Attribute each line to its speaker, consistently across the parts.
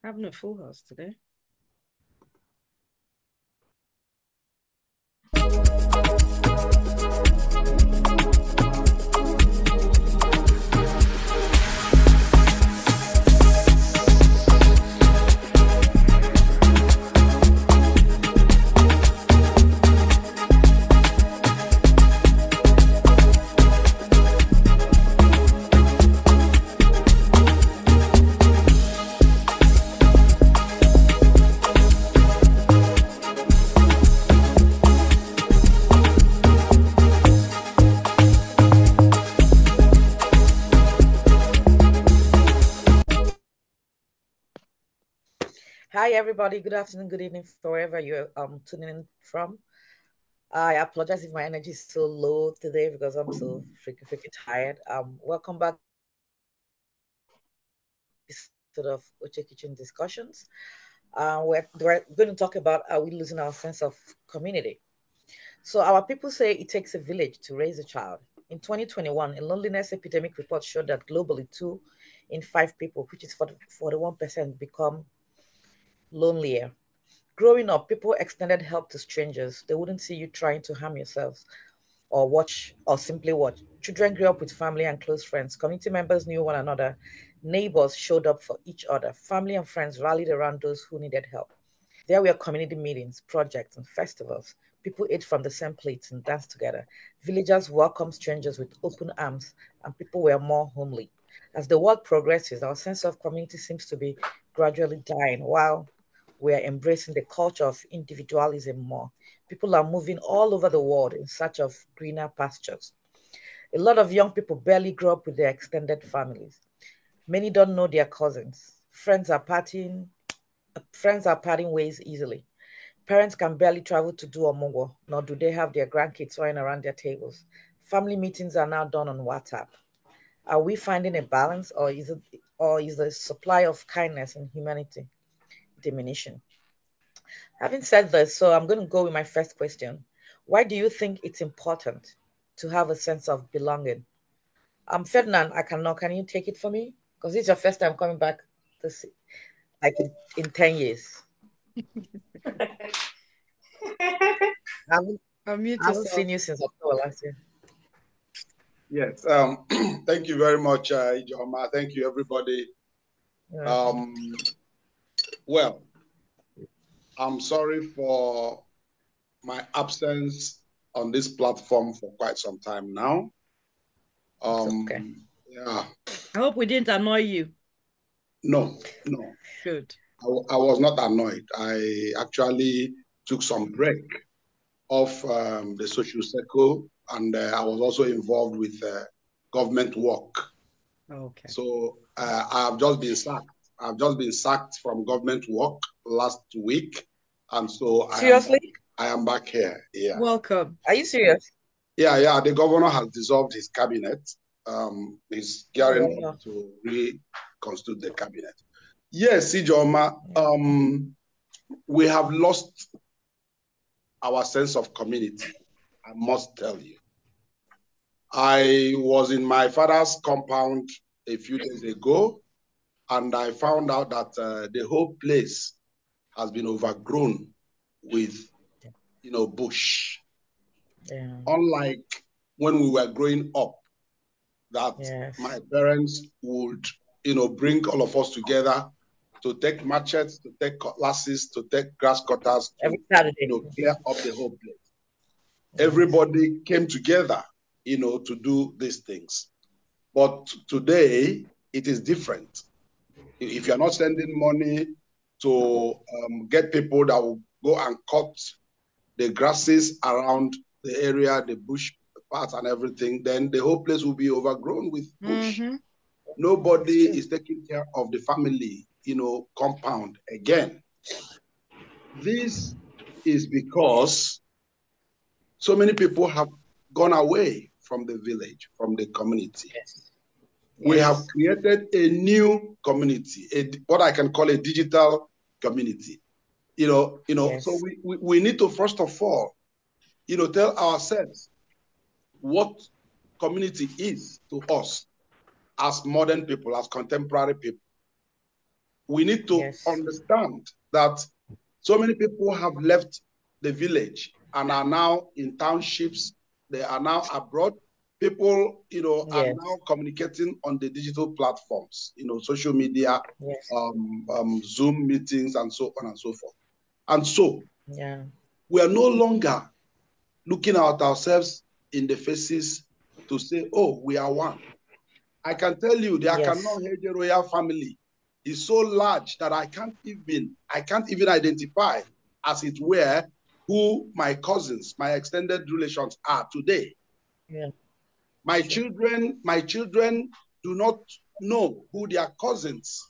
Speaker 1: Having a full house today. Hi, everybody. Good afternoon, good evening, wherever you're tuning in from. I apologize if my energy is so low today because I'm so freaking tired. Welcome back to the Uche Kitchen discussions. We're going to talk about are we losing our sense of community. So our people say it takes a village to raise a child. In 2021, a loneliness epidemic report showed that globally, 2 in 5 people, which is 41%, become lonelier. Growing up, people extended help to strangers. They wouldn't see you trying to harm yourselves or watch or simply watch. Children grew up with family and close friends. Community members knew one another. Neighbors showed up for each other. Family and friends rallied around those who needed help. There were community meetings, projects, and festivals. People ate from the same plates and danced together. Villagers welcomed strangers with open arms, and people were more homely. As the world progresses, our sense of community seems to be gradually dying while we are embracing the culture of individualism more. People are moving all over the world in search of greener pastures. A lot of young people barely grow up with their extended families. Many don't know their cousins. Friends are parting ways easily. Parents can barely travel to do omongo, nor do they have their grandkids running around their tables. Family meetings are now done on WhatsApp. Are we finding a balance, or is the supply of kindness and humanity diminishing? Having said this, so I'm going to go with my first question. Why do you think it's important to have a sense of belonging? Ferdinand, can you take it for me? Because it's your first time coming back this like in 10 years. I haven't,
Speaker 2: Unmute
Speaker 1: I haven't
Speaker 2: yourself.
Speaker 1: seen you since October last year.
Speaker 3: Yes. Thank you very much, Ijoma. Thank you, everybody. Well, I'm sorry for my absence on this platform for quite some time now.
Speaker 1: Okay.
Speaker 3: Yeah.
Speaker 2: I hope we didn't annoy you.
Speaker 3: No.
Speaker 2: Good.
Speaker 3: I was not annoyed. I actually took some break off the social circle, and I was also involved with government work.
Speaker 2: Okay.
Speaker 3: So I have just been sacked. I've just been sacked from government work last week, and so
Speaker 1: Seriously?
Speaker 3: I am back here. Yeah.
Speaker 2: Welcome.
Speaker 1: Are you serious?
Speaker 3: Yeah. The governor has dissolved his cabinet. He's gearing up to reconstitute the cabinet. Yes, Ijoma, we have lost our sense of community, I must tell you. I was in my father's compound a few days ago, and I found out that the whole place has been overgrown with, bush.
Speaker 1: Yeah.
Speaker 3: Unlike when we were growing up, that my parents would, bring all of us together to take machetes, to take cutlasses, to take grass cutters, to clear up the whole place. Everybody came together, to do these things. But today, it is different. If you're not sending money to get people that will go and cut the grasses around the area, the bush parts and everything, then the whole place will be overgrown with bush. Mm-hmm. Nobody is taking care of the family, compound again. This is because so many people have gone away from the village, from the community. Yes. We have created a new community, what I can call a digital community. So we need to, first of all, tell ourselves what community is to us as modern people, as contemporary people. We need to understand that so many people have left the village and are now in townships. They are now abroad. People, are now communicating on the digital platforms, social media, Zoom meetings, and so on and so forth. And so we are no longer looking at ourselves in the faces to say, oh, we are one. I can tell you the Akano Heje royal family is so large that I can't even identify, as it were, who my cousins, my extended relations are today. My children do not know who their cousins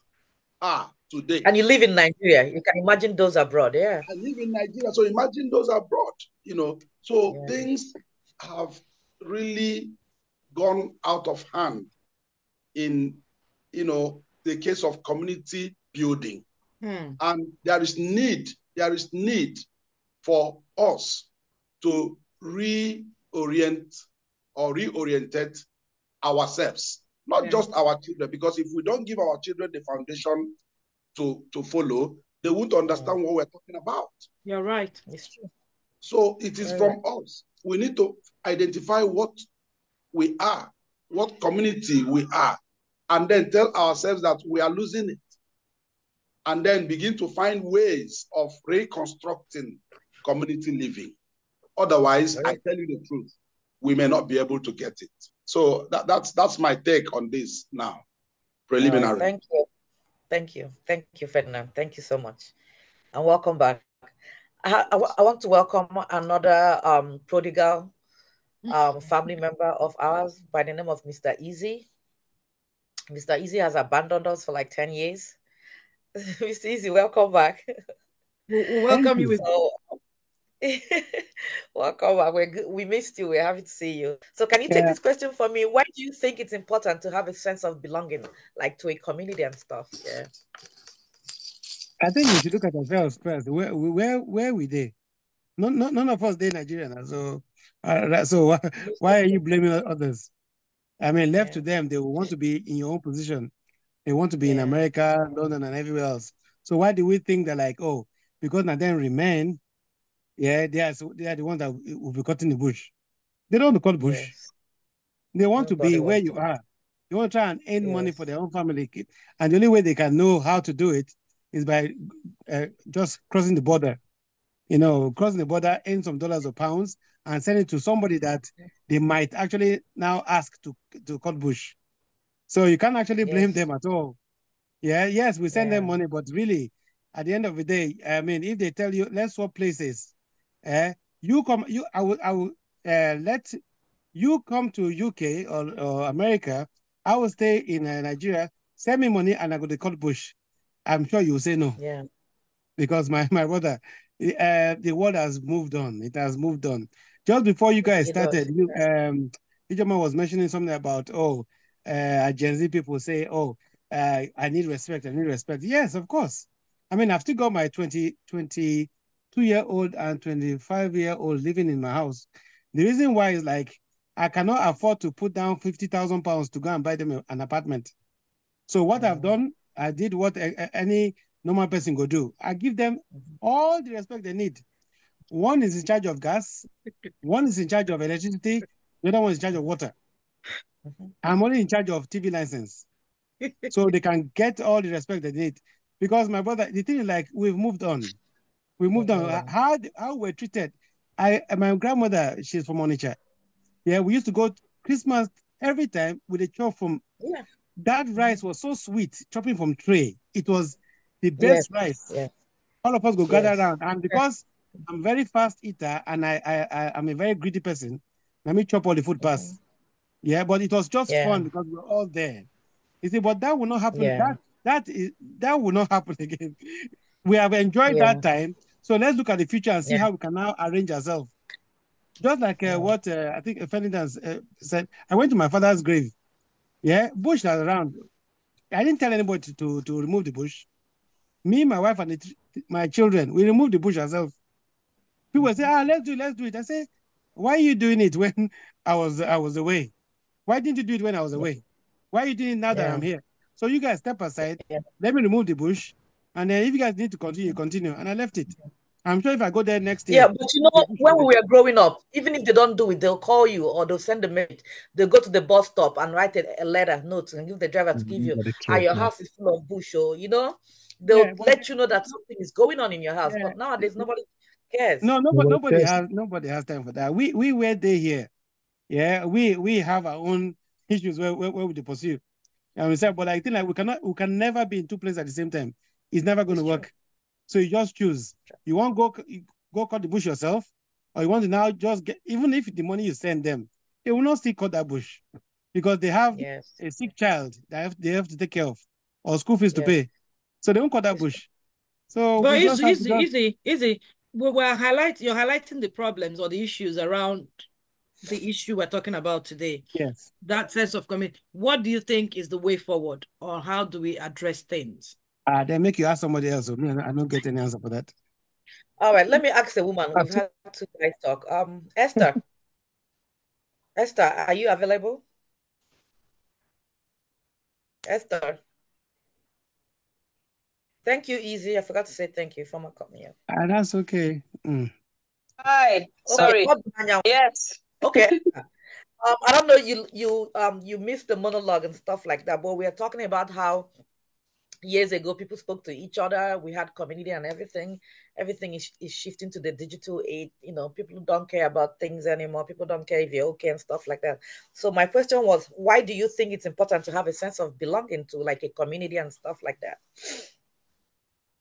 Speaker 3: are today.
Speaker 1: And you live in Nigeria. You can imagine those abroad,
Speaker 3: I live in Nigeria, so imagine those abroad, So things have really gone out of hand in, the case of community building. And there is need for us to reorientate ourselves, not just our children, because if we don't give our children the foundation to follow, they won't understand what we're talking about.
Speaker 2: You're right.
Speaker 1: It's true.
Speaker 3: So it is from us. We need to identify what we are, what community we are, and then tell ourselves that we are losing it. And then begin to find ways of reconstructing community living. Otherwise, I tell you the truth, we may not be able to get it. So that's my take on this now, preliminary.
Speaker 1: Thank you, Ferdinand. Thank you so much. And welcome back. I want to welcome another prodigal family member of ours by the name of Mr. Easy. Mr. Easy has abandoned us for like 10 years. Mr. Easy, welcome back.
Speaker 2: We'll welcome you.
Speaker 1: Welcome back. We missed you. We're happy to see you. So can you take this question for me? Why do you think it's important to have a sense of belonging, like to a community and stuff? Yeah.
Speaker 4: I think we should look at ourselves first. Where we there? None of us there Nigerian. So why are you blaming others? I mean, left to them, they will want to be in your own position. They want to be in America, London, and everywhere else. So why do we think that, like, oh, because now then remain, they are the ones that will be cutting the bush. They don't want to cut bush. They want to be where you are. They want to try and earn money for their own family. And the only way they can know how to do it is by just crossing the border. Crossing the border, earn some dollars or pounds, and send it to somebody that they might actually now ask to cut bush. So you can't actually blame them at all. Yeah, yes, we send them money, but really, at the end of the day, I mean, if they tell you, let's swap places, I will let you come to UK or America. I will stay in Nigeria, send me money, and I go to cut bush. I'm sure you will say no.
Speaker 1: Yeah.
Speaker 4: Because my brother, the world has moved on. It has moved on. Just before you guys started, Ijoma was mentioning something about, Gen Z people say, I need respect. I need respect. Yes, of course. I mean, I've still got my 22-year-old and 25-year-old living in my house. The reason why is like, I cannot afford to put down 50,000 pounds to go and buy them an apartment. So what I've done, I did what any normal person go do. I give them all the respect they need. One is in charge of gas, one is in charge of electricity, the other one is in charge of water. I'm only in charge of TV license. So they can get all the respect they need. Because my brother, the thing is like, we've moved on. We moved on. How we're treated. My grandmother, she's from Onitsha. Yeah, we used to go Christmas every time with a chop from, that rice was so sweet, chopping from tray. It was the best rice. All of us go gather around. And because I'm very fast eater and I'm a very greedy person, let me chop all the food pass. Yeah, but it was just fun because we're all there. You see, but that will not happen. That will not happen again. We have enjoyed that time. So let's look at the future and see how we can now arrange ourselves. Just like what I think Ferdinand said, I went to my father's grave. Yeah, bush was around. I didn't tell anybody to remove the bush. Me, my wife, and my children, we removed the bush ourselves. People say, let's do it. I say, why are you doing it when I was away? Why didn't you do it when I was away? Why are you doing it now that I'm here? So you guys step aside, let me remove the bush, and then if you guys need to continue, continue. And I left it. I'm sure if I go there next year.
Speaker 1: Yeah, but you know, when we were growing up, even if they don't do it, they'll call you or they'll send a message. They'll go to the bus stop and write a letter, note, and give the driver to give you, your house is full of bush, or, you know, they'll let you know that something is going on in your house. But nowadays, nobody cares.
Speaker 4: No, nobody has time for that. We were there here. Yeah, we have our own issues where we pursue. And we said, but I think like we can never be in two places at the same time. It's never going to work. True. So you just choose. You want to go cut the bush yourself, or you want to now just get, even if the money you send them, they will not still cut that bush because they have a sick child that they have to take care of or school fees to pay. So they won't cut that bush. So
Speaker 2: but easy. You're highlighting the problems or the issues around the issue we're talking about today.
Speaker 4: Yes.
Speaker 2: That sense of commitment. What do you think is the way forward, or how do we address things?
Speaker 4: They make you ask somebody else. I don't get any answer for that.
Speaker 1: All right, let me ask the woman. We've had two guys talk. Esther. Esther, are you available? Esther. Thank you, Easy. I forgot to say thank you for my coming here.
Speaker 4: That's okay.
Speaker 5: Hi. Sorry. Yes.
Speaker 1: Okay. I don't know, you missed the monologue and stuff like that, but we are talking about how years ago people spoke to each other. We had community and everything. Everything is shifting to the digital age. You know, people don't care about things anymore. People don't care if you're okay and stuff like that. So my question was, why do you think it's important to have a sense of belonging to like a community and stuff like that?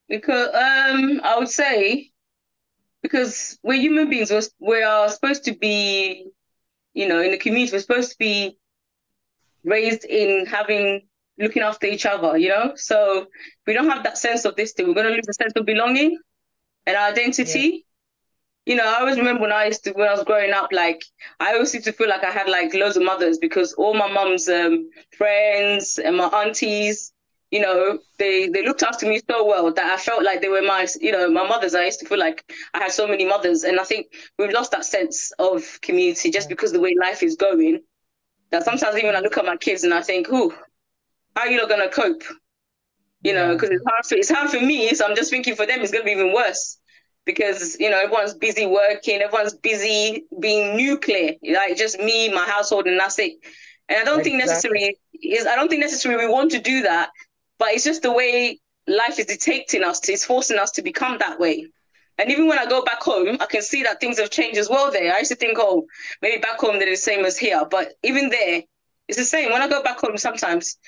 Speaker 5: Because I would say because we're human beings. We are supposed to be, in the community. We're supposed to be raised in looking after each other, So if we don't have that sense of this thing, we're going to lose a sense of belonging and identity. Yeah. I always remember when I was growing up, like I always used to feel like I had like loads of mothers because all my mum's friends and my aunties, they looked after me so well that I felt like they were my mothers. I used to feel like I had so many mothers, and I think we've lost that sense of community just because the way life is going. That sometimes even I look at my kids and I think, how are you not gonna cope? Because it's hard for me. So I'm just thinking for them it's gonna be even worse because everyone's busy working, everyone's busy being nuclear, like just me, my household, and that's it. And I don't think necessarily we want to do that, but it's just the way life is dictating us. It's forcing us to become that way. And even when I go back home, I can see that things have changed as well there. I used to think, maybe back home they're the same as here. But even there, it's the same. When I go back home, sometimes,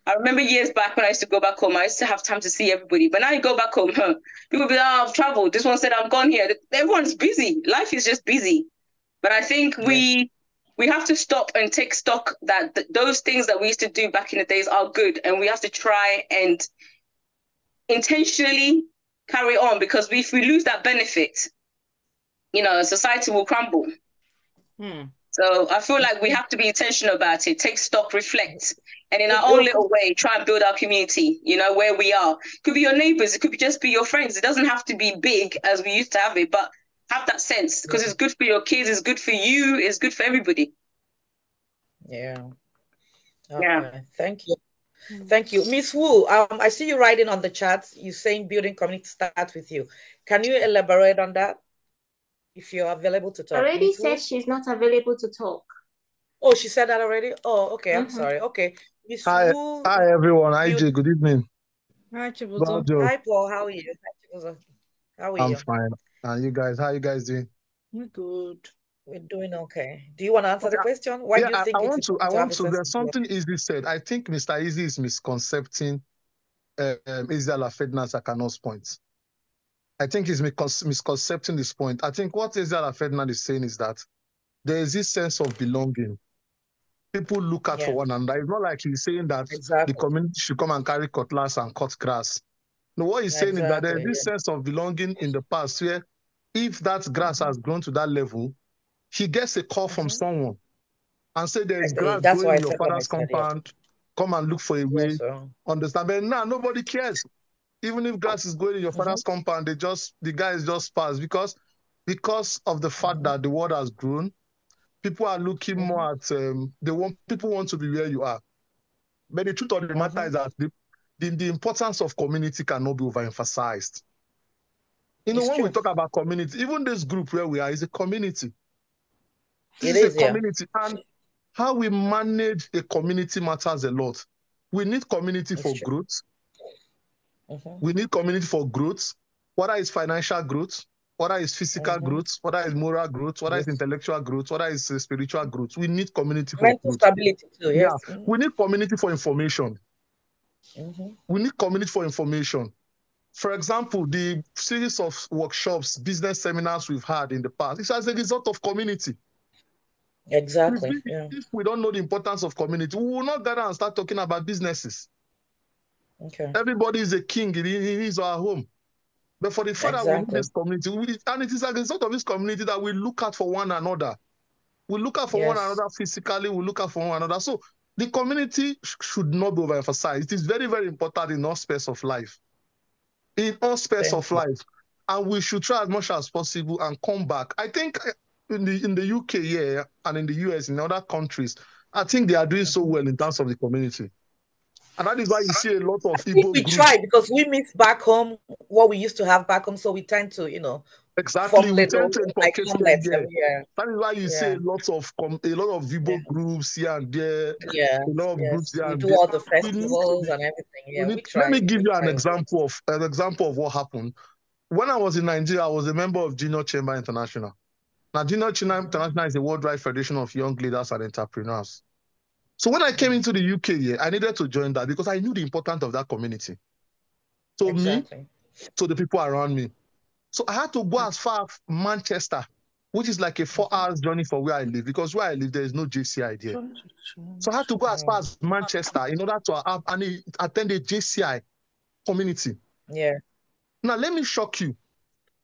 Speaker 5: I remember years back when I used to go back home, I used to have time to see everybody. But now you go back home, people be like, I've traveled. This one said, I'm gone here. Everyone's busy. Life is just busy. But I think we have to stop and take stock that those things that we used to do back in the days are good. And we have to try and intentionally carry on, because if we lose that benefit, society will crumble. So I feel like we have to be intentional about it, take stock, reflect, and in our own little way, try and build our community, where we are. It could be your neighbors, it could just be your friends. It doesn't have to be big as we used to have it, but have that sense, because it's good for your kids, it's good for you, it's good for everybody.
Speaker 1: Yeah. Okay. Yeah. Thank you. Thank you. Miss Wu, I see you writing on the chat. You're saying building community starts with you. Can you elaborate on that? If you're available to talk.
Speaker 6: Already said she's not available to talk.
Speaker 1: Oh, she said that already? Oh, okay. I'm sorry. Okay. Miss Wu.
Speaker 7: Hi, everyone. Hi, Jay. Good evening.
Speaker 2: Hi, Chibuzo.
Speaker 1: Hi, Paul. How are you? Hi, Chibuzo. How are you?
Speaker 7: I'm fine. And you guys, how are you guys doing?
Speaker 2: We're good.
Speaker 1: We're doing okay. Do you want to answer the question? Why do you think
Speaker 7: there's something Easy said. I think Mr. Easy is misconcepting Israel Ferdinand Sakano's point. I think he's misconcepting this point. I think what Israel Ferdinand is saying is that there is this sense of belonging. People look out for one another. It's not like he's saying that the community should come and carry cutlass and cut grass. No, what he's saying is that there is this sense of belonging in the past where if that grass has grown to that level, he gets a call from someone and say there's grass growing in your father's compound. Come and look for a way. Understand? But now nobody cares. Even if grass is going in your father's compound, the guys just pass because of the fact that the world has grown. People are looking more at people want to be where you are. But the truth of the matter is that the importance of community cannot be overemphasized. When we talk about community, even this group where we are is a community. It is a community. And how we manage a community matters a lot. We need community for growth. We need community for growth, whether it's financial growth, whether it's physical growth, whether it's moral growth, whether it's intellectual growth, whether it's spiritual growth. We need community for
Speaker 1: mental stability too. Yes.
Speaker 7: Yeah, we need community for information. We need community for information. For example, the series of workshops, business seminars we've had in the past, it's as a result of community.
Speaker 1: Exactly.
Speaker 7: If we don't know the importance of community, we will not gather and start talking about businesses.
Speaker 1: Okay.
Speaker 7: Everybody is a king in his or her home. But for the fact that we need this community, and it is as a result of this community that we look out for one another. We look out for one another physically, we look out for one another. So the community should not be overemphasized. It is very, very important in all spheres of life. In all spheres of life. And we should try as much as possible and come back. I think in the UK and in the US, in other countries, I think they are doing so well in terms of the community. And that is why you see a lot of Igbo
Speaker 1: we
Speaker 7: groups.
Speaker 1: try because we miss back home what we used to have back home, so we tend to,
Speaker 7: exactly. We tend to
Speaker 1: like
Speaker 7: that is why you see a lot of Igbo groups here and there.
Speaker 1: Yeah,
Speaker 7: a lot of groups here.
Speaker 1: We
Speaker 7: and
Speaker 1: do
Speaker 7: there.
Speaker 1: all the festivals and everything. Yeah, we try.
Speaker 7: Let me give you an example of what happened. When I was in Nigeria, I was a member of Junior Chamber International. Now, Junior Chamber International is a worldwide federation of young leaders and entrepreneurs. So when I came into the UK, I needed to join that because I knew the importance of that community. So me, to the people around me. So I had to go as far as Manchester, which is like a 4 hours journey from where I live, because where I live, there is no JCI there. So I had to go as far as Manchester in order to attend a JCI community.
Speaker 1: Yeah.
Speaker 7: Now, let me shock you.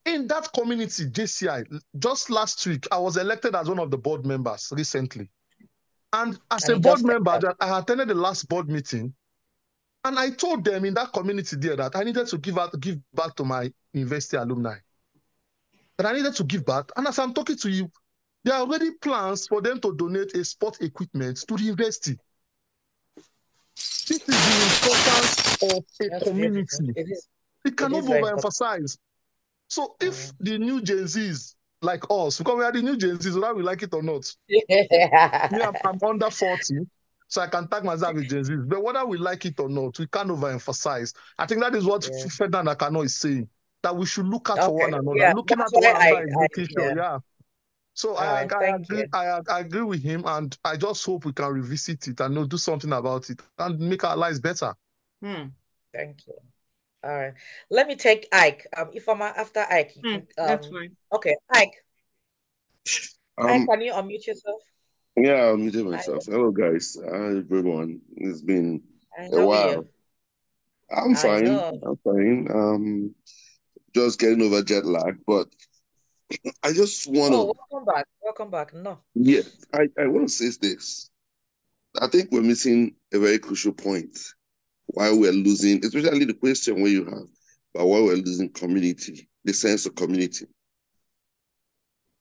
Speaker 7: In that community, JCI, just last week, I was elected as one of the board members recently. And as a board member, I attended the last board meeting, and I told them in that community there that I needed to give back to my university alumni. That I needed to give back. And as I'm talking to you, there are already plans for them to donate a sport equipment to the university. This is the importance of a community. It cannot be overemphasized. So if the new Gen Zs like us, because we are the new Gen Zs, whether we like it or not. I'm under 40, so I can tag myself with Gen Zs. But whether we like it or not, we can't overemphasize. I think that is what Ferdinand Akano is saying, that we should look out for one another.
Speaker 1: Yeah,
Speaker 7: looking at one another is making sure, So I agree with him, and I just hope we can revisit it and do something about it and make our lives better.
Speaker 1: Thank you. All right. Let me take Ike. If I'm after Ike,
Speaker 2: that's fine.
Speaker 1: Okay, Ike. Ike, can you unmute yourself?
Speaker 8: Yeah, I'll mute myself. Hello, guys. Hi, everyone. It's been a while. I'm fine. I'm fine. Just getting over jet lag, but I just want to.
Speaker 1: Welcome back. Welcome back. No.
Speaker 8: Yeah, I want to say this. I think we're missing a very crucial point. Why we're losing, especially the question where you have, but why we're losing community, the sense of community.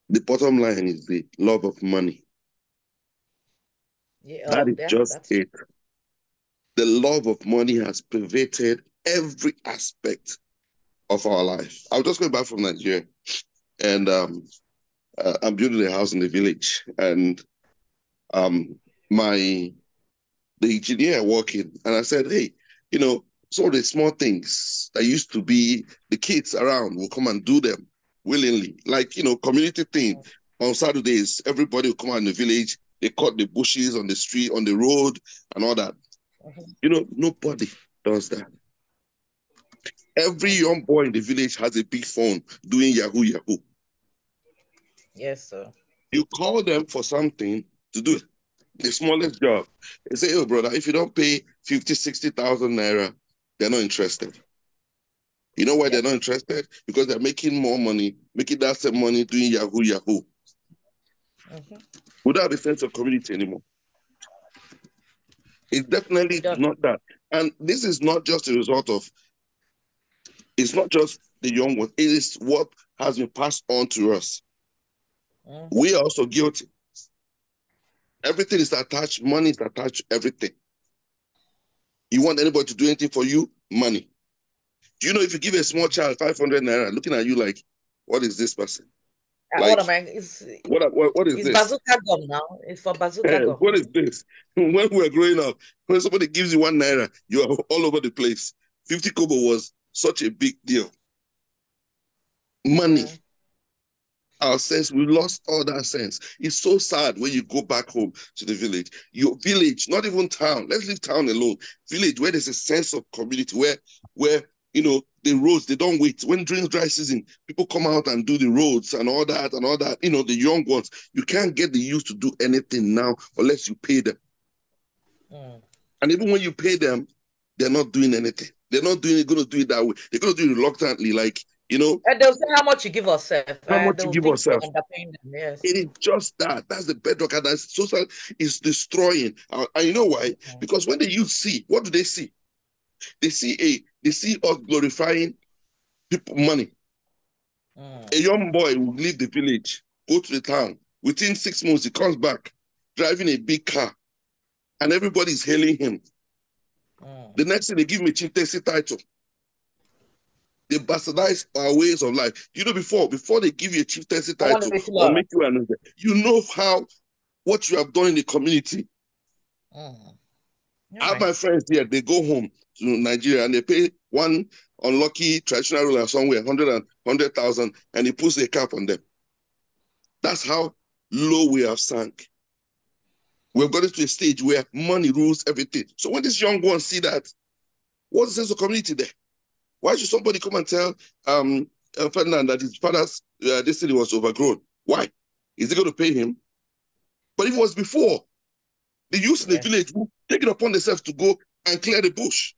Speaker 8: The bottom line is the love of money. That is just it. The love of money has pervaded every aspect of our life. I was just going back from Nigeria, and I'm building a house in the village, and the engineer I work in, and I said, hey, some of the small things that used to be the kids around will come and do them willingly. Like, community thing. On Saturdays, everybody will come out in the village. They cut the bushes on the street, on the road, and all that. Nobody does that. Every young boy in the village has a big phone doing Yahoo Yahoo.
Speaker 1: Yes, sir.
Speaker 8: You call them for something to do the smallest job. They say, oh, brother, if you don't pay 50, 60,000 naira, they're not interested. You know why they're not interested? Because they're making more money, making that same money doing Yahoo Yahoo. Without the sense of community anymore. It's definitely not that. And this is not just a result of, it's not just the young ones, it is what has been passed on to us. We are also guilty. Everything is attached, money is attached to everything. You want anybody to do anything for you? Money. Do you know if you give a small child 500 naira, looking at you like, what is this person? Like,
Speaker 1: what am I?
Speaker 8: What is
Speaker 1: it's
Speaker 8: this?
Speaker 1: bazooka gum now. It's for bazooka gum.
Speaker 8: What is this? When we were growing up, when somebody gives you 1 naira, you are all over the place. 50 kobo was such a big deal. Money. Yeah. Our sense, we lost all that sense. It's so sad when you go back home to the village. Your village, not even town. Let's leave town alone. Village where there's a sense of community, where the roads, they don't wait. When during dry season, people come out and do the roads and all that. The young ones, you can't get the youth to do anything now unless you pay them. And even when you pay them, they're not doing anything. They're not going to do it that way. They're going to do it reluctantly, like,
Speaker 1: And they'll say how much you give yourself.
Speaker 8: How much you give yourself.
Speaker 1: Yes.
Speaker 8: It is just that. That's the bedrock. And that social is destroying. And you know why? Because when the youth see, what do they see? They see us glorifying people, money. A young boy will leave the village, go to the town. Within 6 months, he comes back, driving a big car, and everybody's hailing him. The next thing, they give him a chieftaincy title. They bastardize our ways of life. Before they give you a chieftaincy title or make you another, you know what you have done in the community. I have my friends here, they go home to Nigeria and they pay one unlucky traditional ruler somewhere, 100,000, and he puts a cap on them. That's how low we have sunk. We've gotten to a stage where money rules everything. So when these young ones see that, what's the sense of community there? Why should somebody come and tell Ferdinand that his father's destiny was overgrown? Why? Is he going to pay him? But if it was before, the youth in the village will take it upon themselves to go and clear the bush.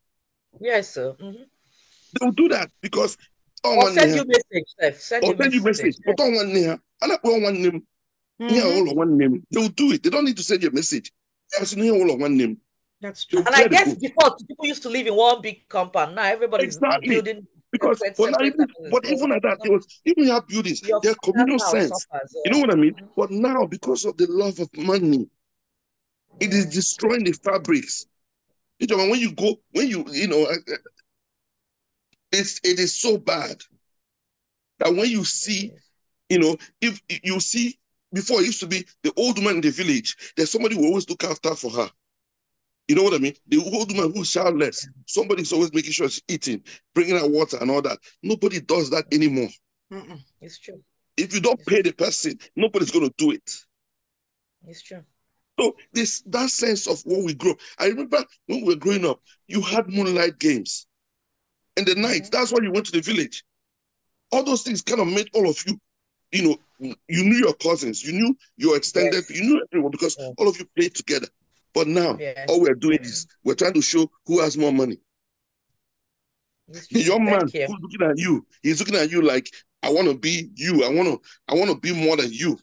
Speaker 1: Yes, sir.
Speaker 8: They will do that because
Speaker 1: or send you message. Send you message.
Speaker 8: But on one name, and I put one name. Yeah, all on one name. They will do it. They don't need to send you a message. All on one name.
Speaker 2: That's true.
Speaker 1: And I guess before people used to live in one big compound. Now everybody's building.
Speaker 8: Because but even at that, even you have buildings, there's communal sense. You know what I mean? But now, because of the love of money, it is destroying the fabrics. It is so bad that when you see, if you see, before it used to be the old woman in the village, there's somebody who always look after for her. You know what I mean? The old woman who's childless, somebody's always making sure she's eating, bringing her water and all that. Nobody does that anymore.
Speaker 1: It's true.
Speaker 8: If you don't pay the person, nobody's going to do it.
Speaker 1: It's true.
Speaker 8: So that sense of when we grow. I remember when we were growing up, you had moonlight games. In the night, that's why you went to the village. All those things kind of made all of you, you knew your cousins, you knew your extended, you knew everyone because all of you played together. But now, all we're doing is we're trying to show who has more money. The young man who's looking at you, he's looking at you like, I want to be you. I want to be more than you.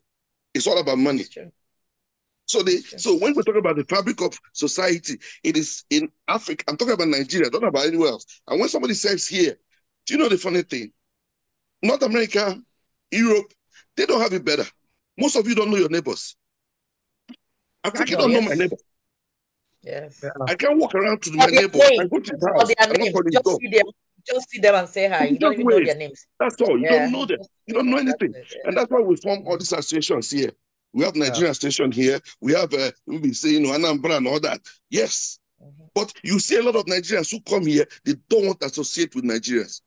Speaker 8: It's all about money. So when we're talking about the fabric of society, it is in Africa. I'm talking about Nigeria, I'm talking about anywhere else. And when somebody says here, do you know the funny thing? North America, Europe, they don't have it better. Most of you don't know your neighbors. I think you don't know my neighbor.
Speaker 1: Yes.
Speaker 8: I can't walk around to my neighbor. I go to his house.
Speaker 1: Just see them and say hi. You don't even know their names.
Speaker 8: That's all. You don't know them. You don't know anything. And that's why we form all these associations here. We have Nigerian station here. We have, we say, Anambra and all that. Yes. But you see a lot of Nigerians who come here, they don't want to associate with Nigerians.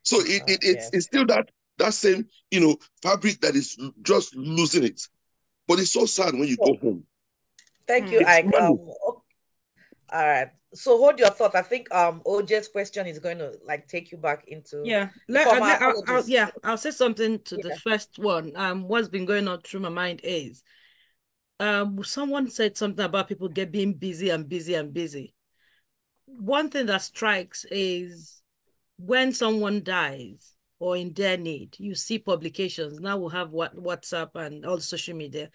Speaker 8: So it's still that same, fabric that is just losing it. But it's so sad when you go home.
Speaker 1: Thank you, Ike. All right. So hold your thought. I think OJ's question is going to take you back into
Speaker 2: I'll say something to the first one. What's been going on through my mind is someone said something about people being busy and busy and busy. One thing that strikes is when someone dies or in their need, you see publications. Now we have WhatsApp and all social media.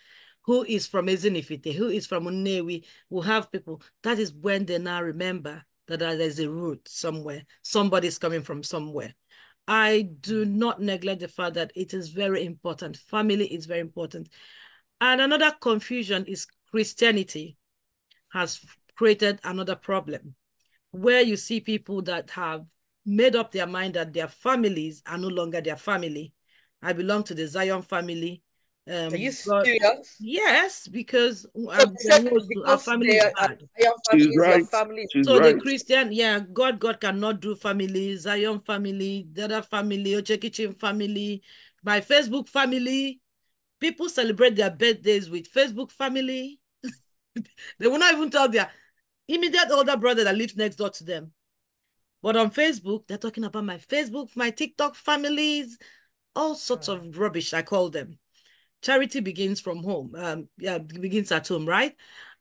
Speaker 2: Who is from Ezinifite, who is from Unewi, we'll have people. That is when they now remember that there's a root somewhere. Somebody's coming from somewhere. I do not neglect the fact that it is very important. Family is very important. And another confusion is Christianity has created another problem where you see people that have made up their mind that their families are no longer their family. I belong to the Zion family.
Speaker 1: Are you serious?
Speaker 2: Yes, because our family is bad.
Speaker 8: She's right. She's
Speaker 2: so
Speaker 8: right.
Speaker 2: the Christian, God cannot do family, Zion family, the other family, Ochekichin family, my Facebook family. People celebrate their birthdays with Facebook family. They will not even tell their immediate older brother that lives next door to them. But on Facebook, they're talking about my Facebook, my TikTok families, all sorts of rubbish, I call them. Charity begins from home. Begins at home, right?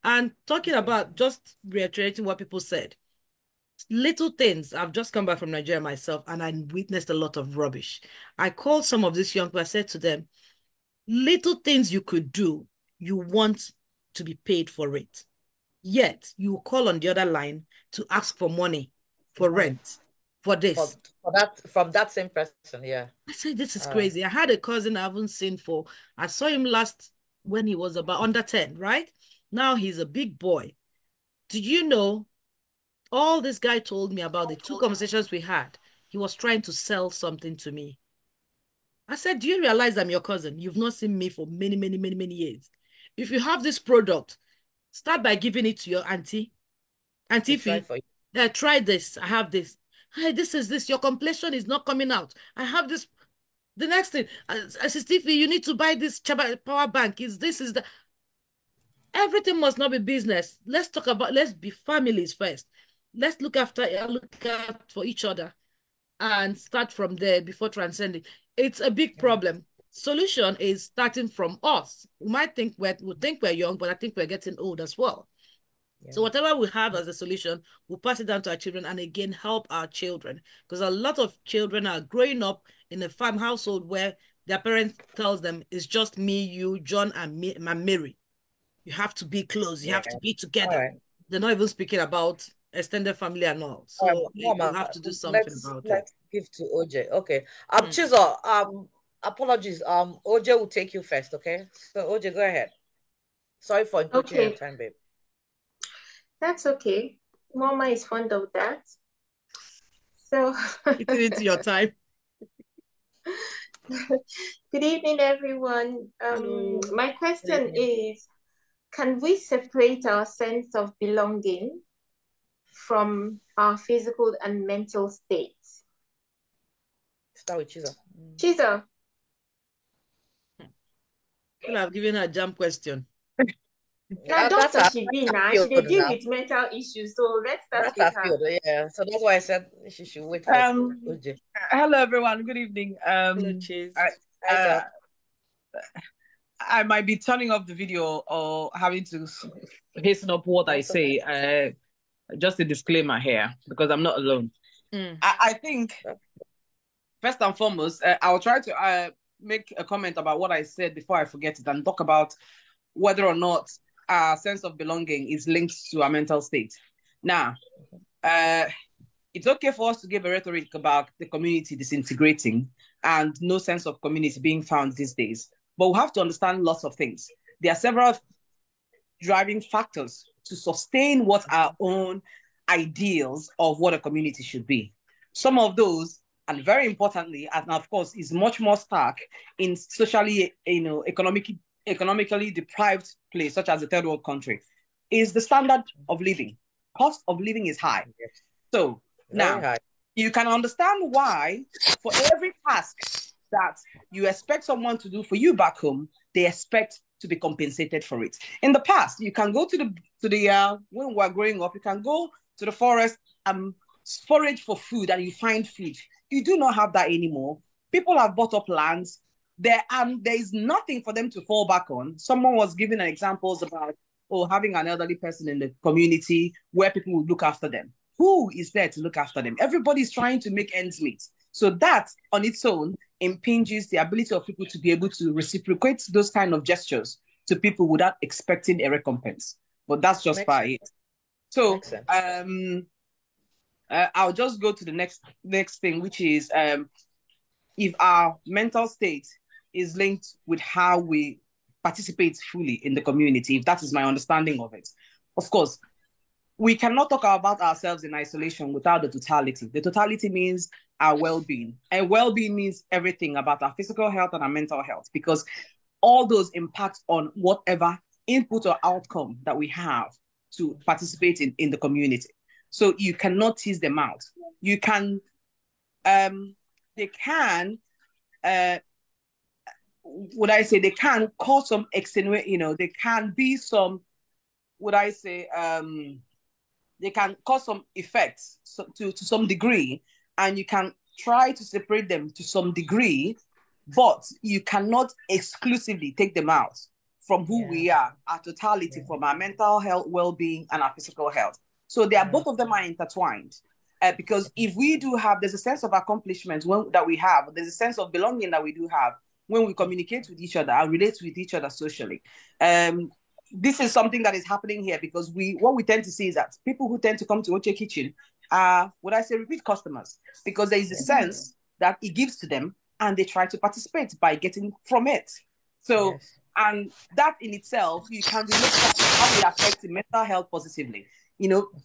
Speaker 2: And talking about, just reiterating what people said, little things. I've just come back from Nigeria myself, and I witnessed a lot of rubbish. I called some of these young people. I said to them, little things you could do, you want to be paid for it. Yet you call on the other line to ask for money, for rent, for this.
Speaker 1: From that same person, yeah.
Speaker 2: I said, this is crazy. I had a cousin I haven't seen I saw him last when he was about under 10, right? Now he's a big boy. Did you know all this guy told me about the 2 conversations we had? He was trying to sell something to me. I said, do you realize I'm your cousin? You've not seen me for many, many, many, many years. If you have this product, start by giving it to your auntie. Auntie Fee, try this. I have this. Hey, this is this. Your complexion is not coming out. I have this. The next thing, Stevie, you need to buy this power bank. Is the everything must not be business. Let's be families first. Let's look out for each other and start from there before transcending. It's a big problem. Solution is starting from us. We might think we're young, but I think we're getting old as well. Yeah. So whatever we have as a solution, we'll pass it down to our children and again help our children. Because a lot of children are growing up in a farm household where their parents tells them it's just me, you, John, and Mary. You have to be close. You have to be together. Right. They're not even speaking about extended family and all. So you have to do something about it.
Speaker 1: Let's give to OJ. Okay. Chizo, apologies. OJ will take you first, okay? So OJ, go ahead. Sorry for encroaching your time, babe.
Speaker 6: That's okay. Mama is fond of that. So
Speaker 2: it's your time.
Speaker 6: Good evening, everyone. My question is, can we separate our sense of belonging from our physical and mental states?
Speaker 1: Start with Chizo.
Speaker 6: Chizo.
Speaker 2: Well, I've given her a jump question.
Speaker 6: Now, doctor she be now. She dey deal with mental issues, so let's start with her.
Speaker 1: Field, yeah. So that's why I said she should wait for OJ.
Speaker 9: Hello, everyone. Good evening.
Speaker 2: Hello, Cheese.
Speaker 9: I might be turning off the video or having to hasten up what I say. Just a disclaimer here, because I'm not alone. I think, first and foremost, I'll try to make a comment about what I said before I forget it and talk about whether or not our sense of belonging is linked to our mental state. Now, it's okay for us to give a rhetoric about the community disintegrating and no sense of community being found these days. But we have to understand lots of things. There are several driving factors to sustain what our own ideals of what a community should be. Some of those, and very importantly, and of course, is much more stark in socially, economically deprived place, such as a third world country, is the standard of living. Cost of living is high. So now you can understand why for every task that you expect someone to do for you back home, they expect to be compensated for it. In the past, you can go to the when we were growing up, you can go to the forest and forage for food and you find food. You do not have that anymore. People have bought up lands. There is nothing for them to fall back on. Someone was giving examples about having an elderly person in the community where people would look after them. Who is there to look after them? Everybody's trying to make ends meet. So that on its own impinges the ability of people to be able to reciprocate those kind of gestures to people without expecting a recompense. But that's just by it. So I'll just go to the next thing, which is if our mental state is linked with how we participate fully in the community, if that is my understanding of it. Of course, we cannot talk about ourselves in isolation without the totality. The totality means our well-being. And well-being means everything about our physical health and our mental health, because all those impact on whatever input or outcome that we have to participate in the community. So you cannot tease them out. You can, they can, would I say, they can cause some extenuate, they can be some, would I say, they can cause some effects to some degree, and you can try to separate them to some degree, but you cannot exclusively take them out from who we are, our totality, from our mental health, well-being, and our physical health. So they are, both of them are intertwined. Because if we do have, there's a sense of accomplishment that we have, there's a sense of belonging that we do have when we communicate with each other and relate with each other socially. This is something that is happening here, because what we tend to see is that people who tend to come to Oche Kitchen are, would I say, repeat customers, because there is a sense that it gives to them and they try to participate by getting from it. So, and that in itself, you can relate to how it affects the mental health positively.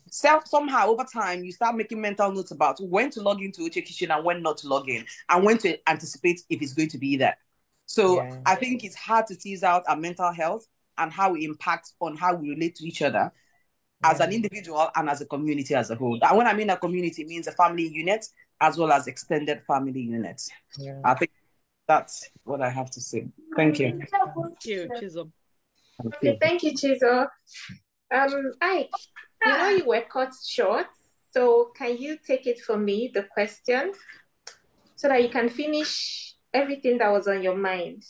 Speaker 9: Somehow over time, you start making mental notes about when to log into Oche Kitchen and when not to log in, and when to anticipate if it's going to be there. So I think it's hard to tease out our mental health and how it impacts on how we relate to each other as an individual and as a community as a whole. And when I mean a community, it means a family unit as well as extended family units. I think that's what I have to say. Thank you.
Speaker 2: Thank you, Chisom.
Speaker 6: Okay, thank you, Chisom. Ike, you were cut short, so can you take it from me, the question, so that you can finish everything that was on your mind?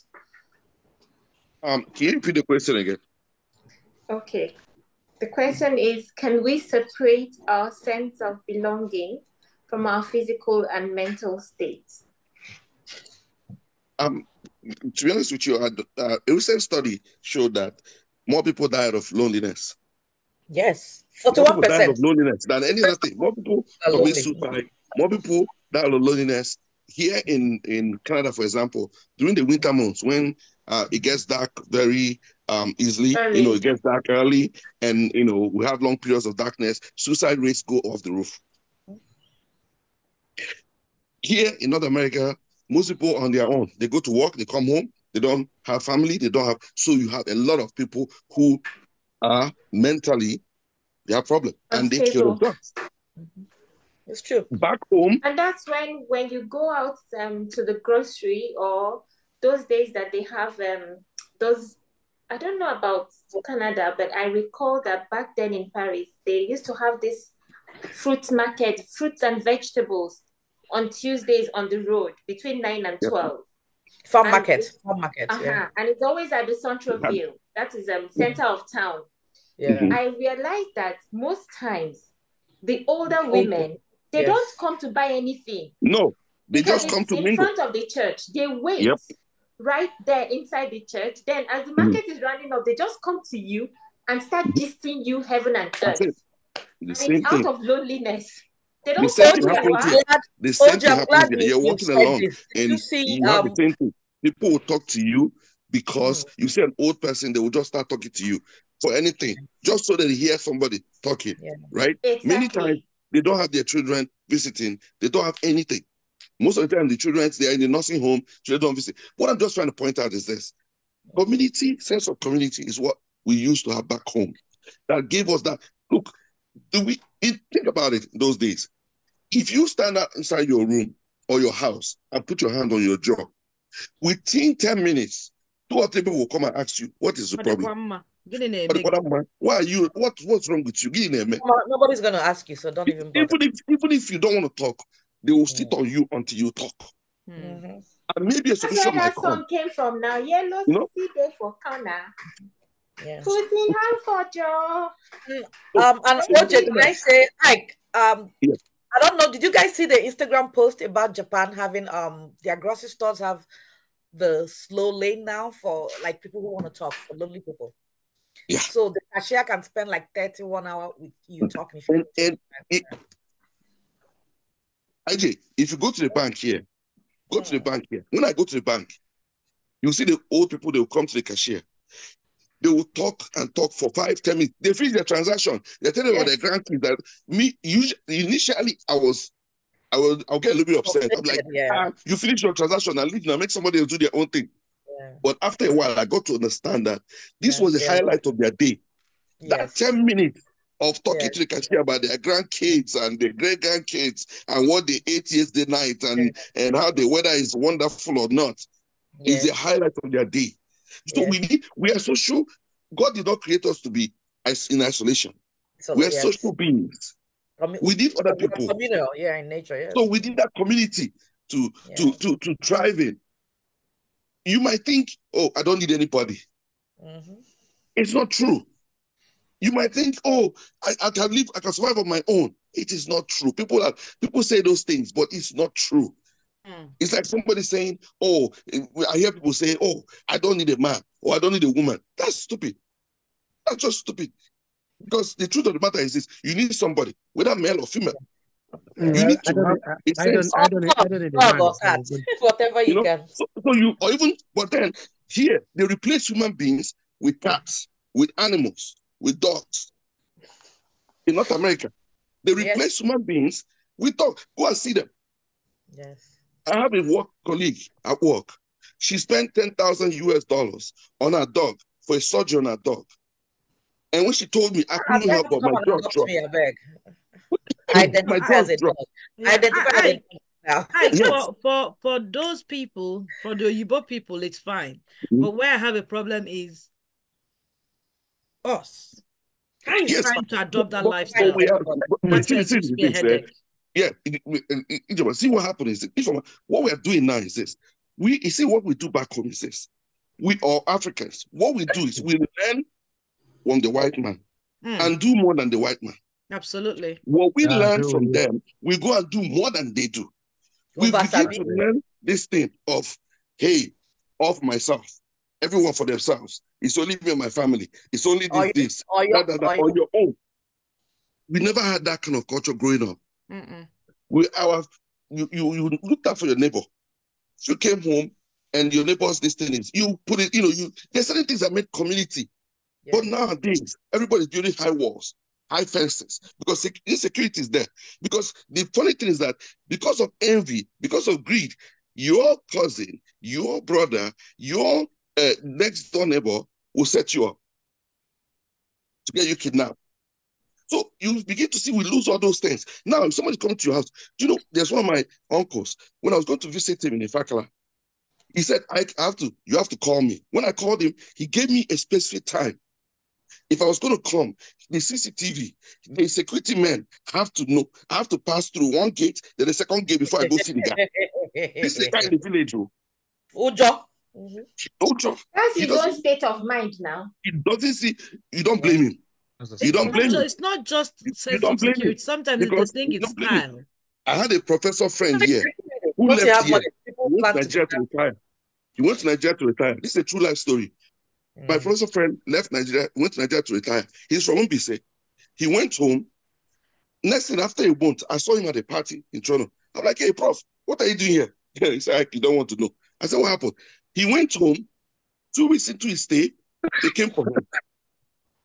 Speaker 8: Can you repeat the question again?
Speaker 6: Okay. The question is, can we separate our sense of belonging from our physical and mental states?
Speaker 8: To be honest with you, a recent study showed that more people died of loneliness.
Speaker 1: Yes, 41%.
Speaker 8: More people died of loneliness than any other thing. More people commit suicide. More people died of loneliness. Here in Canada, for example, during the winter months when it gets dark very easily, it gets dark early, and we have long periods of darkness, suicide rates go off the roof. Here in North America, most people on their own, they go to work, they come home, they don't have family, so you have a lot of people who are mentally, they have problems, and they kill themselves.
Speaker 1: It's true.
Speaker 8: Back home.
Speaker 6: And that's when you go out to the grocery, or those days that they have those, I don't know about Canada, but I recall that back then in Paris, they used to have this fruit market, fruits and vegetables on Tuesdays on the road between 9 and 12.
Speaker 1: Farm market,
Speaker 6: yeah. And it's always at the Centreville. That is center of town.
Speaker 1: Yeah.
Speaker 6: I realized that most times the older women, they don't come to buy anything.
Speaker 8: No, they just come to mingle.
Speaker 6: In front of the church. They wait right there inside the church. Then as the market is running up, they just come to you and start gisting you heaven and earth. And it's out of loneliness. They don't
Speaker 8: the same thing happens here. You're walking along and you have the same thing. People will talk to you because you see an old person, they will just start talking to you for anything, just so that they hear somebody talking, right?
Speaker 6: Exactly.
Speaker 8: Many times they don't have their children visiting. They don't have anything. Most of the time, the children, they are in the nursing home, so they don't visit. What I'm just trying to point out is this. Sense of community is what we used to have back home. That gave us that. Look, think about it those days. If you stand up inside your room or your house and put your hand on your jaw, within 10 minutes, 2 or 3 people will come and ask you, what is the problem? Why are you, what's wrong with you?
Speaker 1: Nobody's going to ask you, so don't even bother.
Speaker 8: Even if you don't want to talk, they will sit on you until you talk. And maybe a solution might come.
Speaker 6: That's where that song came from now. Yellow see there for corner. Yes. Put in hand for Joe.
Speaker 1: And OJ, can I say, like, I don't know, did you guys see the Instagram post about Japan having their grocery stores have the slow lane now for like people who want to talk, for lonely people? Yeah. So the cashier can spend like 31 hours with you talking.
Speaker 8: IJ, if you go to the bank here, when I go to the bank, you'll see the old people, they will come to the cashier. They will talk and talk for 5-10 minutes. They finish their transaction. They're telling about their grandkids that initially I'll get a little bit upset. I'm like, you finish your transaction and leave now, make somebody else do their own thing. Yeah. But after a while, I got to understand that this was the highlight of their day. That 10 minutes of talking to the cashier about their grandkids and their great-grandkids and what they ate yesterday night and how the weather is wonderful or not is the highlight of their day. So we are social. God did not create us to be in isolation. So, we are social beings. We need other people.
Speaker 1: Communal, in nature, yes.
Speaker 8: So we need that community to thrive in. You might think, oh, I don't need anybody. Mm-hmm. It's not true. You might think, oh, I can live, I can survive on my own. It is not true. People say those things, but it's not true. It's like somebody saying, oh, I hear people say, oh, I don't need a man or I don't need a woman. That's stupid. That's just stupid. Because the truth of the matter is this: you need somebody, whether male or female. You need to have a sense.
Speaker 4: I don't need a man.
Speaker 1: Whatever you can.
Speaker 8: So you, or even, but then here they replace human beings with cats, with animals, with dogs. In North America, they replace human beings with dogs. Go and see them.
Speaker 1: Yes.
Speaker 8: I have a work colleague at work. She spent $10,000 on her dog for a surgery on her dog. And when she told me, I couldn't help but my dog dropped.
Speaker 1: Identify as a dog. Identify as a
Speaker 2: dog. For those people, for the Yoruba people, it's fine. But where I have a problem is us. How are you trying to adopt that lifestyle?
Speaker 8: See what happens is what we are doing now is this. You see what we do back home is this. We are Africans. What we do is we learn from the white man and do more than the white man.
Speaker 2: Absolutely.
Speaker 8: What we learn from them, we go and do more than they do. We begin to learn this thing of, hey, of myself, everyone for themselves. It's only me and my family. It's only this, on your own. We never had that kind of culture growing up. You looked out for your neighbor. If you came home and your neighbor's this thing is, you put it, there's certain things that make community. Yes. But nowadays, everybody's building high walls, high fences, because insecurity is there. Because the funny thing is that because of envy, because of greed, your cousin, your brother, your next door neighbor will set you up to get you kidnapped. So you begin to see we lose all those things. Now, if somebody comes to your house, there's one of my uncles, when I was going to visit him in Ifakala, he said, you have to call me. When I called him, he gave me a specific time. If I was going to come, the CCTV, the security men have to know. I have to pass through one gate, then the second gate before I go see the guy. This is the guy in the village.
Speaker 6: Ojo. That's his own state of mind now.
Speaker 8: He doesn't see, you don't blame him. You don't blame him.
Speaker 2: It's not just security. Sometimes they think it's style.
Speaker 8: I had a professor friend here who left here. He went to Nigeria to retire. He went to Nigeria to retire. This is a true life story. My professor friend left Nigeria, went to Nigeria to retire. He's from Mbise. He went home. Next thing, after a month, I saw him at a party in Toronto. I'm like, hey, prof, what are you doing here? He said, you don't want to know. I said, what happened? He went home. 2 weeks into his stay, they came for him.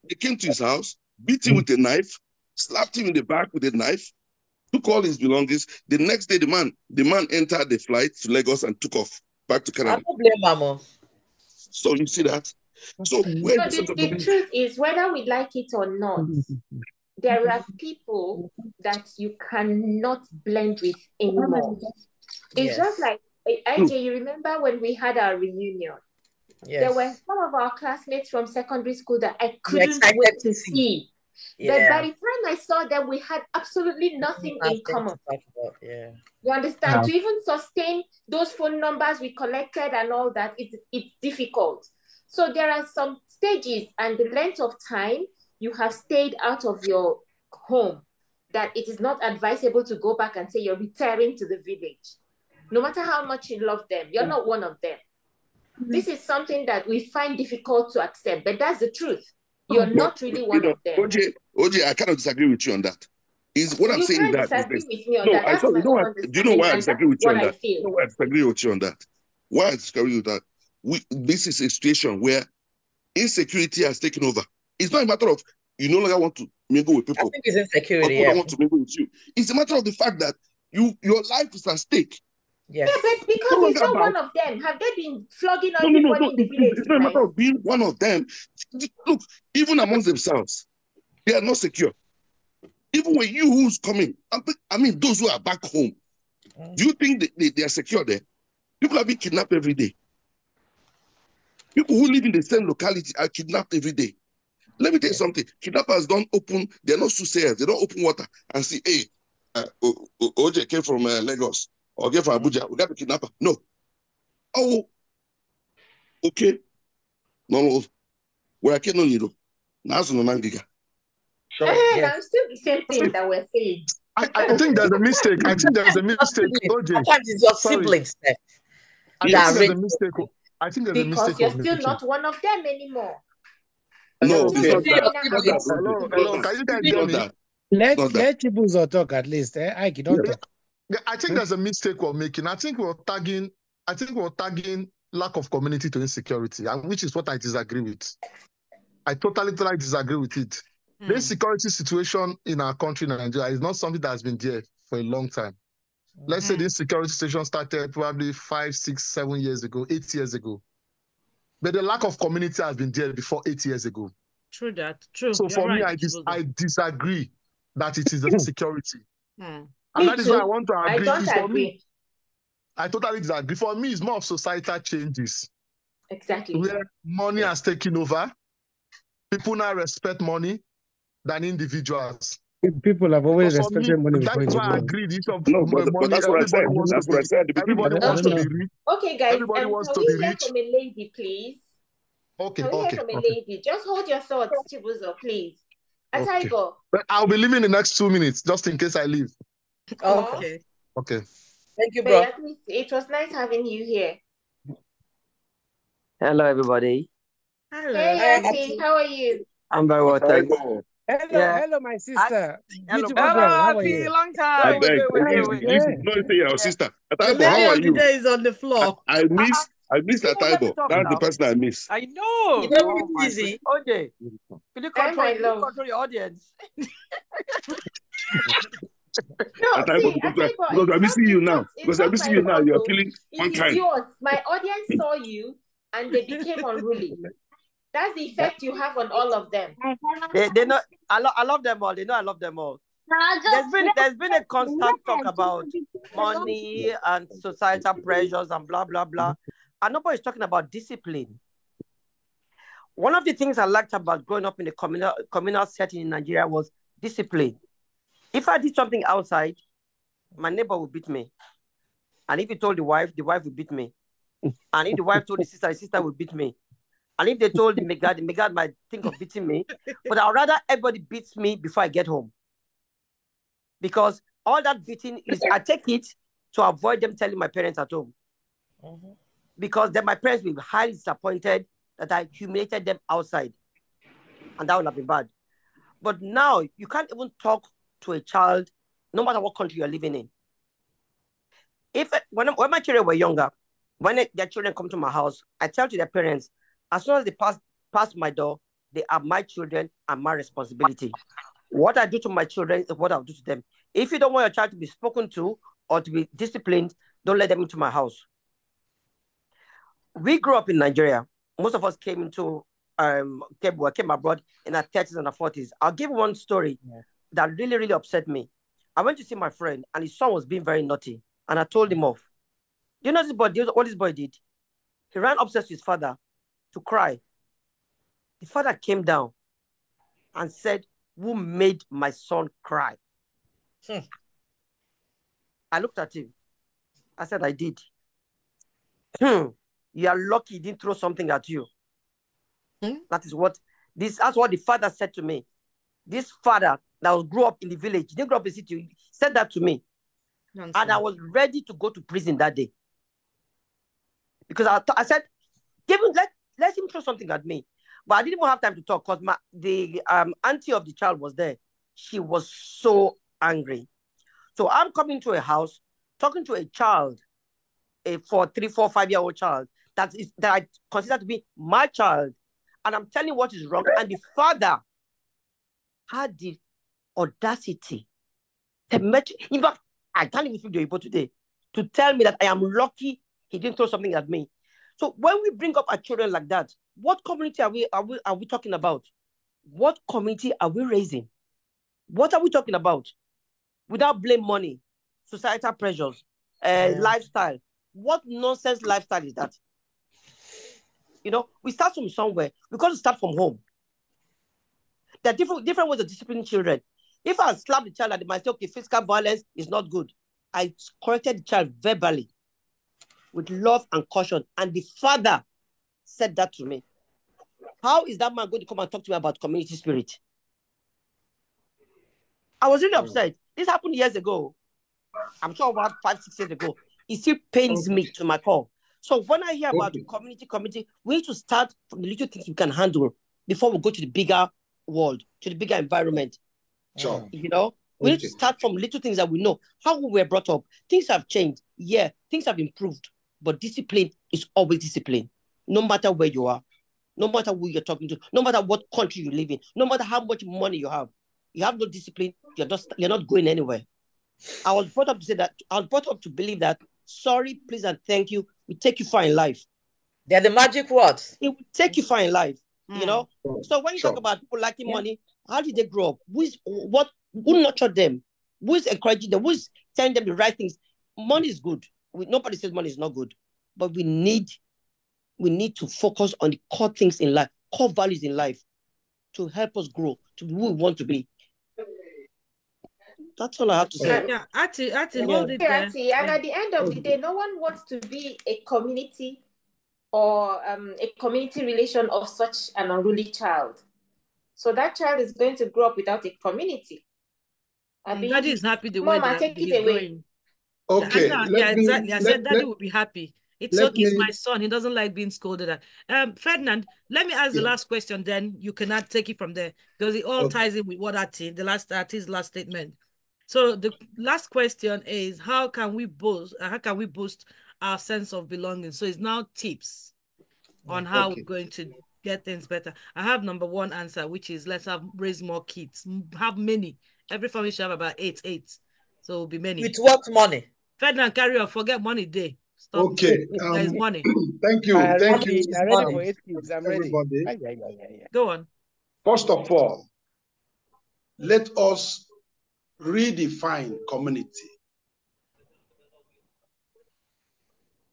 Speaker 8: They came to his house, beat him with a knife, slapped him in the back with a knife, took all his belongings. The next day, the man entered the flight to Lagos and took off back to Canada.
Speaker 1: I don't blame Mama.
Speaker 8: So you see that? So
Speaker 6: the truth is, whether we like it or not, there are people that you cannot blend with anymore. It's just like, AJ, you remember when we had our reunion? Yes. There were some of our classmates from secondary school that I couldn't wait to see. But by the time I saw them, we had absolutely nothing in common. You understand? To even sustain those phone numbers we collected and all that, it's difficult. So there are some stages and the length of time you have stayed out of your home that it is not advisable to go back and say you're returning to the village. No matter how much you love them, you're not one of them. This is something that we find difficult to accept, but that's the truth. You're not really one of them.
Speaker 8: OJ, I kind of disagree with you on that. What I'm saying is that. Do you know why I disagree with you on that? You know why I disagree with you on that? Why I disagree with that? This is a situation where insecurity has taken over. It's not a matter of you no longer want to mingle with people.
Speaker 1: I think it's insecurity.
Speaker 8: People don't want to mingle with you. It's a matter of the fact that your life is at stake.
Speaker 6: Yes. Yeah, but because it's not one of them. Have they been flogging everybody in the village?
Speaker 8: It's not a matter of being one of them. Look, even amongst themselves, they are not secure. Even when you who's coming, I mean, those who are back home, do you think they are secure there? People are being kidnapped every day. People who live in the same locality are kidnapped every day. Let me tell you something. Kidnappers don't open, they're not soothsayers. They don't open water and say, hey, OJ came from Lagos or came from Abuja. We got the kidnapper. No. Oh, okay. No. Where I can't know you. Now, I'm
Speaker 6: still the same thing that we're saying.
Speaker 7: I think there's a mistake. I think there's a mistake. OJ.
Speaker 1: Sometimes it's your siblings.
Speaker 7: I think there's a mistake. I think there's a mistake.
Speaker 6: Because you're still not one of them anymore.
Speaker 8: No,
Speaker 7: hello. Can you guys hear me?
Speaker 4: Let Chibuzo talk at least. Ike, don't talk.
Speaker 7: I think there's a mistake we're making. I think we're tagging lack of community to insecurity, and which is what I disagree with. I totally disagree with it. The insecurity situation in our country, Nigeria, is not something that has been there for a long time. Let's say the insecurity situation started probably 5, 6, 7 years ago, 8 years ago. But the lack of community has been there before 8 years ago.
Speaker 2: True that. True.
Speaker 7: So for me, I disagree that it is the security. And that is why I want to agree.
Speaker 6: I don't agree.
Speaker 7: I totally disagree. For me, it's more of societal changes.
Speaker 6: Exactly.
Speaker 7: Where money has taken over. People now respect money than individuals.
Speaker 4: People have always respected money.
Speaker 7: That's why I agree.
Speaker 8: But that's what I said. That's what I said.
Speaker 7: Everybody wants to be rich.
Speaker 6: Okay, guys.
Speaker 7: Everybody wants to be rich.
Speaker 6: Can we hear from a lady, please?
Speaker 7: Okay.
Speaker 6: Can we hear from a lady? Just hold your thoughts, Chibuzo, please. As I go.
Speaker 7: But I'll be leaving in the next 2 minutes, just in case I leave.
Speaker 1: Okay.
Speaker 7: Okay.
Speaker 6: Thank you, bro. At least it was nice having you here.
Speaker 10: Hello, everybody.
Speaker 6: Hello. Hey, Auntie. How are you?
Speaker 10: I'm very well, thanks.
Speaker 4: Hello, my sister.
Speaker 9: Hello, Auntie. Long time.
Speaker 8: Wait. No, say your sister. Ataibo, how are you?
Speaker 2: The day is on the floor.
Speaker 8: I miss Ataibo. That's the person I miss.
Speaker 9: I know.
Speaker 1: You know, easy.
Speaker 10: Okay. Can you control your audience?
Speaker 8: Because I'm missing you now. Because I'm missing you now. You're killing mankind.
Speaker 6: It's yours. My audience saw you and they became unruly. That's the effect you have on all of them.
Speaker 10: They know I love them all. They know I love them all. There's been a constant talk about money and societal pressures and blah blah blah. And nobody's talking about discipline. One of the things I liked about growing up in a communal setting in Nigeria was discipline. If I did something outside, my neighbor would beat me. And if he told the wife would beat me. And if the wife told the sister would beat me. And if they told the Megad might think of beating me. But I'd rather everybody beats me before I get home. Because all that beating is, I take it to avoid them telling my parents at home. Because then my parents will be highly disappointed that I humiliated them outside. And that would have been bad. But now, you can't even talk to a child, no matter what country you're living in. When my children were younger, when their children come to my house, I tell to their parents, as soon as they pass my door, they are my children and my responsibility. What I do to my children is what I'll do to them. If you don't want your child to be spoken to or to be disciplined, don't let them into my house. We grew up in Nigeria. Most of us came abroad in our 30s and our 40s. I'll give one story that really, really upset me. I went to see my friend and his son was being very naughty. And I told him off. Do you know what this boy did? He ran upstairs to his father to cry. The father came down and said, "Who made my son cry?" I looked at him. I said, "I did." You are lucky he didn't throw something at you. That's what the father said to me. This father that grew up in the village, he didn't grow up in the city, said that to me. Nonsense. And I was ready to go to prison that day. Because I said, let him throw something at me. But I didn't even have time to talk because the auntie of the child was there. She was so angry. So I'm coming to a house, talking to a child, a 3, 4, 5-year-old child, that I consider to be my child. and I'm telling what is wrong, and the father had the audacity to match. In fact, I can't even speak to people today to tell me that I am lucky he didn't throw something at me. So when we bring up our children like that, what community are we talking about? What community are we raising? What are we talking about? Without blame money, societal pressures, lifestyle. What nonsense lifestyle is that? You know, we start from somewhere. We got to start from home. There are different ways of disciplining children. If I slap the child, they might say, okay, physical violence is not good. I corrected the child verbally with love and caution. And the father said that to me. How is that man going to come and talk to me about community spirit? I was really upset. This happened years ago. I'm sure about 5-6 years ago. It still pains me to my core. So when I hear about community, we need to start from the little things we can handle before we go to the bigger world, to the bigger environment.
Speaker 3: Sure.
Speaker 10: You know, we need to start from little things that we know. How we were brought up. Things have changed. Yeah, things have improved. But discipline is always discipline. No matter where you are, no matter who you're talking to, no matter what country you live in, no matter how much money you have no discipline, you're not going anywhere. I was brought up to say that. I was brought up to believe that sorry, please, and thank you will take you far in life.
Speaker 1: They're the magic words.
Speaker 10: It will take you far in life, you know? So when you talk about people liking money, how did they grow up? Who nurtured them? Who is encouraging them? Who is telling them the right things? Money is good. Nobody says money is not good. But we need to focus on the core things in life, core values in life to help us grow to who we want to be. That's all I have to say.
Speaker 2: Yeah, Ati, hold it there.
Speaker 6: And at the end of the day, no one wants to be a community or a community relation of such an unruly child. So that child is going to grow up without a community.
Speaker 2: Daddy is happy the way that he's going.
Speaker 3: Okay.
Speaker 2: Exactly. I said Daddy will be happy. It's okay. It's my son. He doesn't like being scolded at. Ferdinand, let me ask the last question, then you cannot take it from there because it all ties in with what Ati's last statement. So the last question is, how can we boost our sense of belonging? So it's now tips on how we're going to get things better. I have number one answer, which is let's raise more kids. Have many. Every family should have about eight. So it'll be many.
Speaker 1: With what money?
Speaker 2: Ferdinand, carry on. Forget money day. Stop.
Speaker 3: Okay.
Speaker 2: There's money.
Speaker 3: Thank you.
Speaker 4: I'm
Speaker 3: Thank
Speaker 4: ready.
Speaker 3: you.
Speaker 4: I'm ready for 8 kids. I'm ready.
Speaker 3: Everybody.
Speaker 2: Go on.
Speaker 3: First of all, let us redefine community.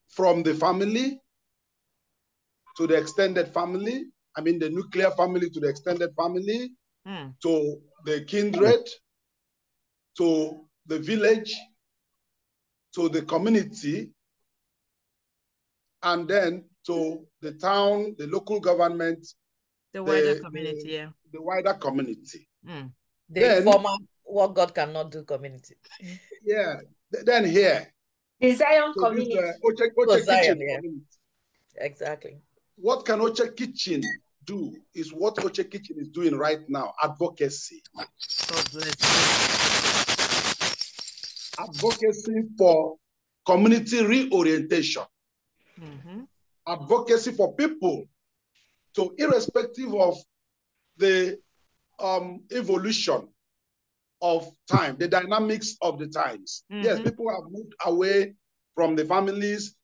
Speaker 3: From the family to the extended family, I mean the nuclear family to the extended family, to the kindred, to the village, to the community, and then to the town, the local government,
Speaker 2: the wider community,
Speaker 3: the wider community.
Speaker 1: The former what God cannot do community.
Speaker 3: Yeah. Then here.
Speaker 6: The Zion community.
Speaker 3: Oche Kitchen community.
Speaker 1: Exactly.
Speaker 3: What can Oche Kitchen do is what Oche Kitchen is doing right now, advocacy.
Speaker 2: God bless you.
Speaker 3: Advocacy for community reorientation. Advocacy for people. So irrespective of the evolution of time, the dynamics of the times. Yes, people have moved away from the families.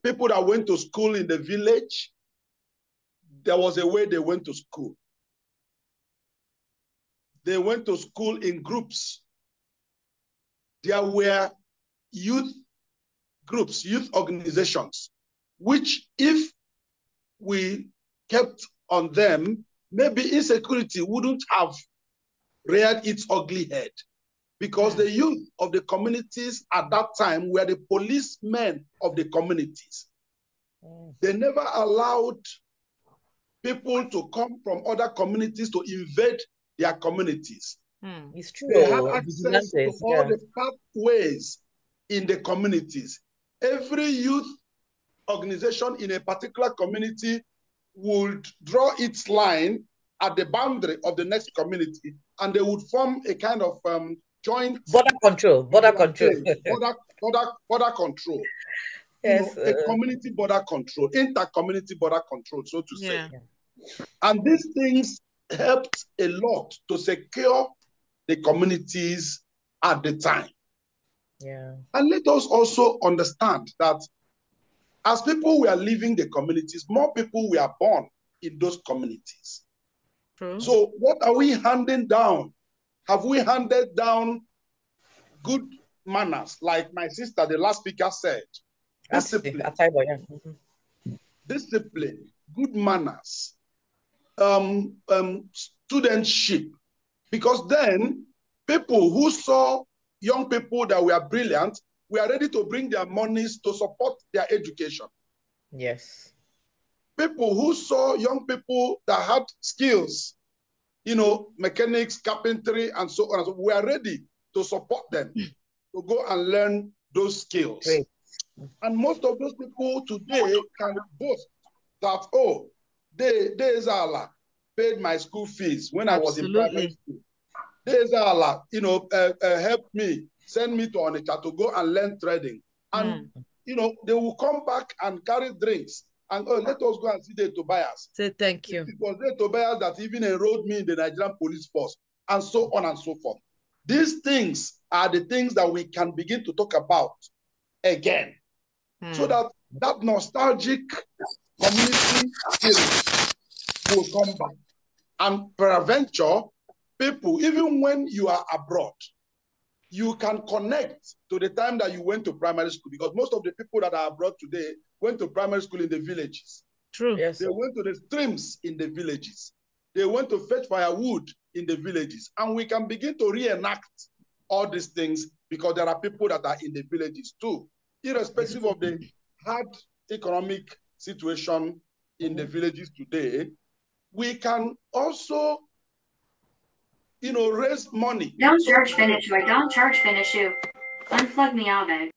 Speaker 3: People that went to school in the village, there was a way they went to school. They went to school in groups. There were youth groups, youth organizations, which if we kept on them, maybe insecurity wouldn't have reared its ugly head, because the youth of the communities at that time were the policemen of the communities. They never allowed people to come from other communities to invade their communities.
Speaker 1: It's true.
Speaker 3: They had access to all the pathways in the communities. Every youth organization in a particular community would draw its line at the boundary of the next community, and they would form a kind of joint
Speaker 1: border control.
Speaker 3: Border control.
Speaker 1: Yes,
Speaker 3: a community border control, inter-community border control, so to say. And these things helped a lot to secure the communities at the time.
Speaker 1: Yeah.
Speaker 3: And let us also understand that as people were leaving the communities, more people were born in those communities.
Speaker 2: True.
Speaker 3: So what are we handing down? Have we handed down good manners, like my sister, the last speaker, said? Discipline, discipline, good manners, studentship. Because then people who saw young people that were brilliant were ready to bring their monies to support their education.
Speaker 1: Yes.
Speaker 3: People who saw young people that had skills, you know, mechanics, carpentry, and so on, and so were ready to support them to go and learn those skills.
Speaker 1: Great.
Speaker 3: And most of those people today can boast that, oh, Dezala paid my school fees when I was in primary school. Dezala, you know, helped me, send me to Onitsha to go and learn trading. And, you know, they will come back and carry drinks and, oh, let us go and see the Tobias.
Speaker 2: Say thank you.
Speaker 3: It was the Tobias that even enrolled me in the Nigerian police force, and so on and so forth. These things are the things that we can begin to talk about again, so that that nostalgic community spirit will come back. And peradventure, people, even when you are abroad, you can connect to the time that you went to primary school, because most of the people that are abroad today went to primary school in the villages.
Speaker 2: True.
Speaker 1: Yes.
Speaker 3: They went to the streams in the villages. They went to fetch firewood in the villages. And we can begin to reenact all these things, because there are people that are in the villages too, irrespective of the hard economic situation in the villages today. We can also, you know, raise money.
Speaker 11: Don't charge finish you. I don't charge finish you. Unplug me out, babe.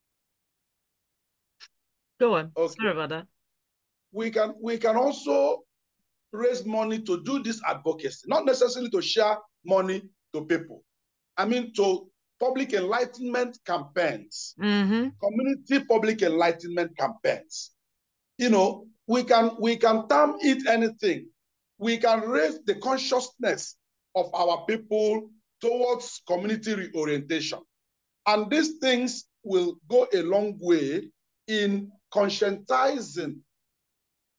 Speaker 2: Go on.
Speaker 3: Okay.
Speaker 2: Sorry about that.
Speaker 3: We can also raise money to do this advocacy, not necessarily to share money to people. I mean, to public enlightenment campaigns, community public enlightenment campaigns. You know, we can term it anything. We can raise the consciousness of our people towards community reorientation. And these things will go a long way in conscientizing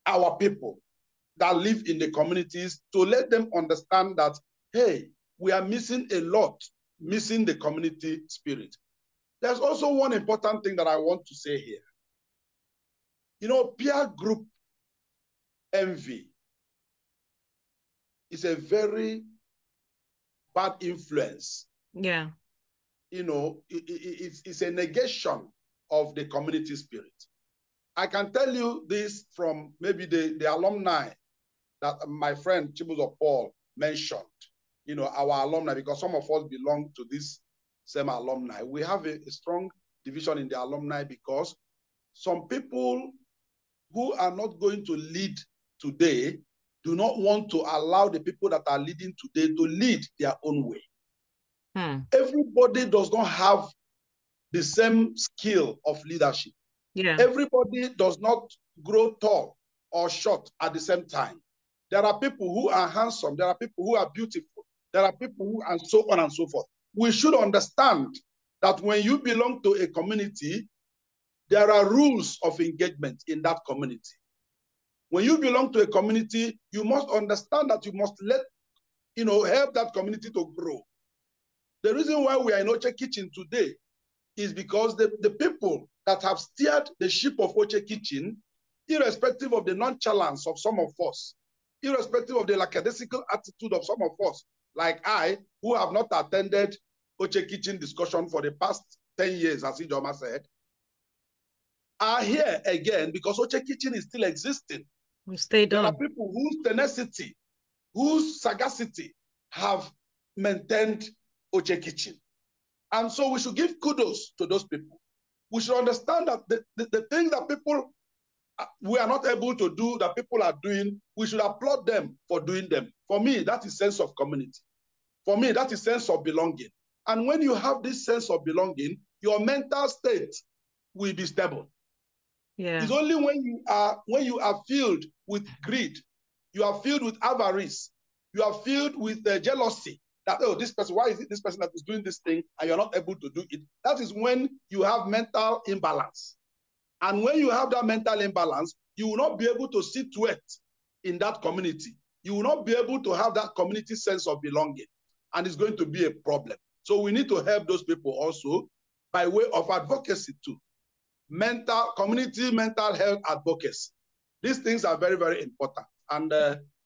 Speaker 3: our people that live in the communities, to let them understand that, hey, we are missing a lot, missing the community spirit. There's also one important thing that I want to say here. You know, peer group envy is a very bad influence.
Speaker 2: Yeah.
Speaker 3: You know, it's a negation of the community spirit. I can tell you this from maybe the alumni that my friend Chibuzo Paul mentioned, you know, our alumni, because some of us belong to this same alumni. We have a strong division in the alumni, because some people who are not going to lead today do not want to allow the people that are leading today to lead their own way. Everybody does not have the same skill of leadership.
Speaker 2: Yeah.
Speaker 3: Everybody does not grow tall or short at the same time. There are people who are handsome. There are people who are beautiful. There are people who are so on and so forth. We should understand that when you belong to a community, there are rules of engagement in that community. When you belong to a community, you must understand that you must help that community to grow. The reason why we are in Oche Kitchen today is because the people that have steered the ship of Oche Kitchen, irrespective of the nonchalance of some of us, irrespective of the lackadaisical attitude of some of us, like I, who have not attended Oche Kitchen discussion for the past 10 years, as Ijoma said, are here again because Oche Kitchen is still existing.
Speaker 2: We stayed on.
Speaker 3: There are people whose tenacity, whose sagacity have maintained Oche Kitchen. And so we should give kudos to those people. We should understand that the things that people we are not able to do, that people are doing, we should applaud them for doing them. For me, that is sense of community. For me, that is sense of belonging. And when you have this sense of belonging, your mental state will be stable.
Speaker 2: Yeah.
Speaker 3: It's only when you are filled with greed, You are filled with avarice. You are filled with jealousy. That, oh, this person, why is it this person that is doing this thing and you're not able to do it? That is when you have mental imbalance. And when you have that mental imbalance, you will not be able to sit well in that community. You will not be able to have that community sense of belonging. And it's going to be a problem. So we need to help those people also by way of advocacy too. Community mental health advocacy. These things are very, very important. And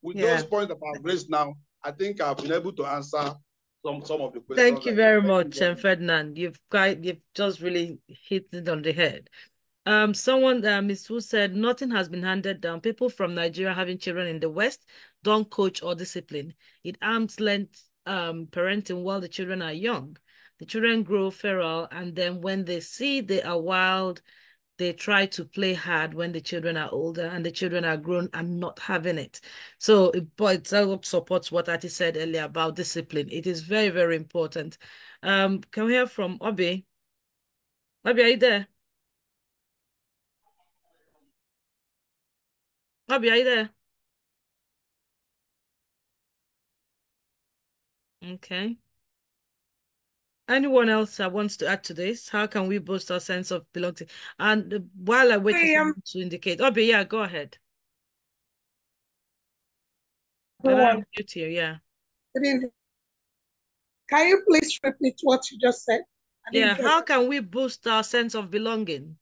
Speaker 3: with those points that I've raised now, I think I've been able to answer some of the questions.
Speaker 2: Thank you very much, Ferdinand. You've just really hit it on the head. Someone, Ms. Wu said, nothing has been handed down. People from Nigeria having children in the West don't coach or discipline. It arms length parenting while the children are young. The children grow feral, and then when they see they are wild, they try to play hard when the children are older and the children are grown and not having it. So it supports what Ati said earlier about discipline. It is very, very important. Can we hear from Obi? Obi, are you there? Obi, are you there? Okay. Anyone else that wants to add to this? How can we boost our sense of belonging? And while I wait for someone to indicate, Obi, yeah, go ahead. Can I unmute here? Yeah.
Speaker 12: Good evening. Can you please repeat what you just said?
Speaker 2: Yeah, how can we boost our sense of belonging?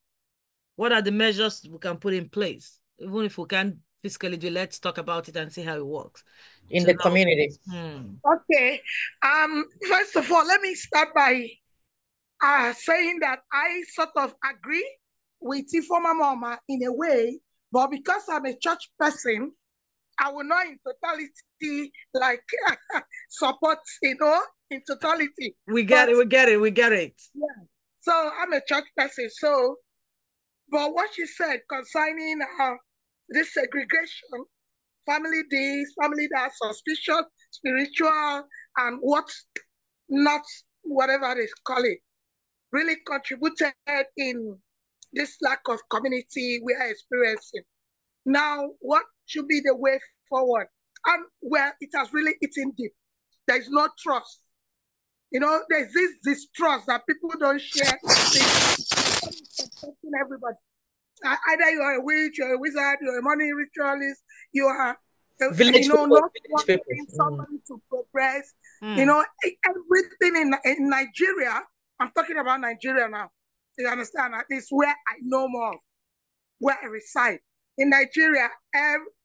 Speaker 2: What are the measures we can put in place? Even if we can't physically do, let's talk about it and see how it works.
Speaker 1: In the community.
Speaker 12: Okay. First of all, let me start by saying that I sort of agree with Ifoma Mama in a way, but because I'm a church person, I will not in totality like support, in totality.
Speaker 2: We get it.
Speaker 12: Yeah. So I'm a church person. So, but what she said concerning this segregation, family this, family that, suspicious, spiritual, and what not, whatever they call it, really contributed in this lack of community we are experiencing. Now, what should be the way forward? And where it has really eaten deep. There is no trust. There's this distrust that people don't share. Everybody. Either you are a witch, you're a wizard, you're a money ritualist, you are not wanting somebody to progress. Everything in Nigeria, I'm talking about Nigeria now. You understand? That is where I know more, where I reside. In Nigeria,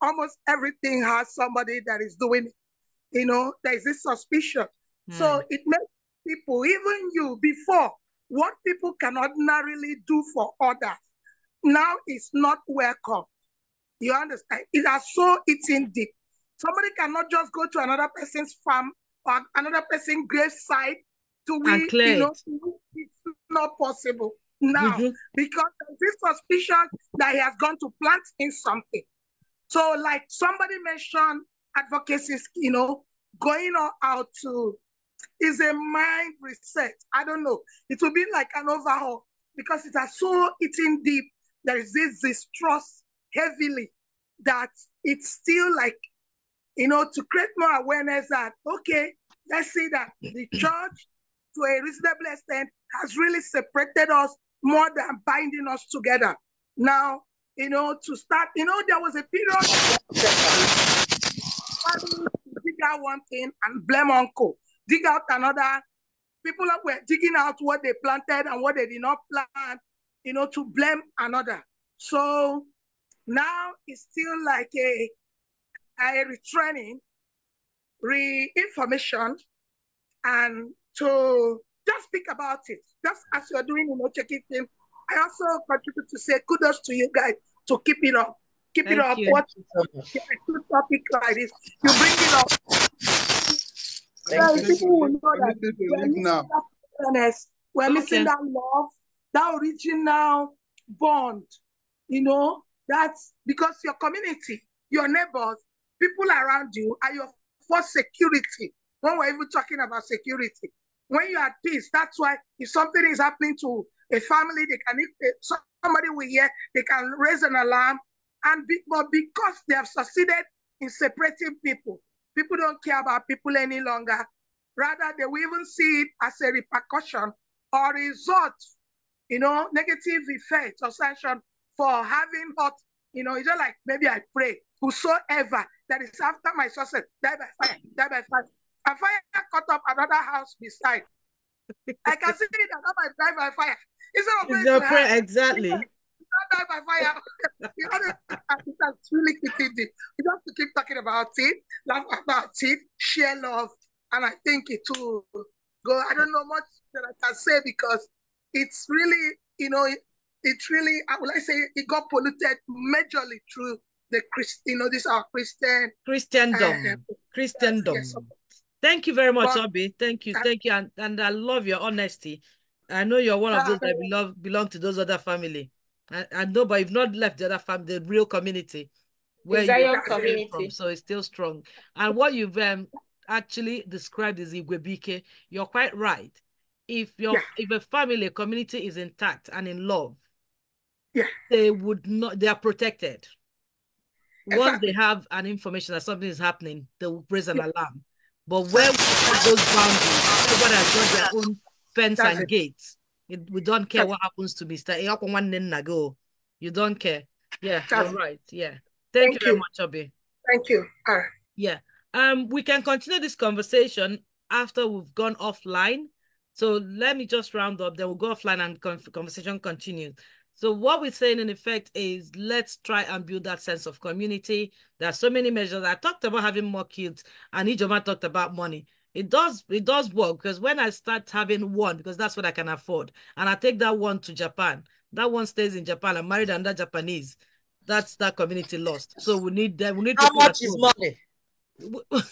Speaker 12: almost everything has somebody that is doing it. There's this suspicion. So it makes people, even you, before, what people can ordinarily do for others, now is not welcome. You understand? It has so eaten deep. Somebody cannot just go to another person's farm or another person's graveside to win, it's not possible now because there's this suspicion that he has gone to plant in something. So like somebody mentioned advocacy, going out to is a mind reset. I don't know. It will be like an overhaul because it has so eaten deep. There is this distrust heavily that it's still like, to create more awareness that, okay, let's say that the church to a reasonable extent has really separated us more than binding us together. Now, to start, there was a period dig out one thing and blame uncle, dig out another. People were digging out what they planted and what they did not plant, to blame another. So now it's still like a retraining, re-information, and to just speak about it, just as you're doing, checking things. I also contribute to say kudos to you guys to keep it up. Keep it up. What a good topic like this, you bring it up. People will know that we're missing that love, that original bond. That's because your community, your neighbors, people around you are your first security. When we're even talking about security, when you're at peace, that's why if something is happening to a family, somebody will hear, they can raise an alarm, but because they have succeeded in separating people. People don't care about people any longer. Rather, they will even see it as a repercussion or result, negative effect or sanction for having hurt. It's just like maybe I pray, whosoever that is after my success, die by fire, die by fire. And fire cut up another house beside. I can see that I might die by fire. Instead of going to
Speaker 2: prayer, exactly.
Speaker 12: Die by fire. That's really keeping it. You have to keep talking about it, laugh about it, share love, and I think it will go. I don't know much that I can say because it's really, it's really, will I say, it got polluted majorly through the this our
Speaker 2: Christendom. Yes. Thank you very much, Obi. Thank you, and I love your honesty. I know you're one of those that belong to those other family. I know, but you've not left the other family, the real community where you came from, so it's still strong. And what you've actually described is Igwebike. You're quite right. If a family, community is intact and in love, they would not. They are protected. Once they have an information that something is happening, they will raise an alarm. But where we set those boundaries, everybody has got their own fence and gates. We don't care what happens to Mr. You don't care. Yeah, you're right. Yeah. Thank you very much, Obi.
Speaker 12: Thank you.
Speaker 2: Yeah. We can continue this conversation after we've gone offline. So let me just round up, then we'll go offline and conversation continues. So what we're saying in effect is let's try and build that sense of community. There are so many measures. I talked about having more kids and Ijoma talked about money. It does work because when I start having one, because that's what I can afford, and I take that one to Japan, that one stays in Japan. I'm married under Japanese. That's that community lost. So we need that. We need.
Speaker 1: How much is money?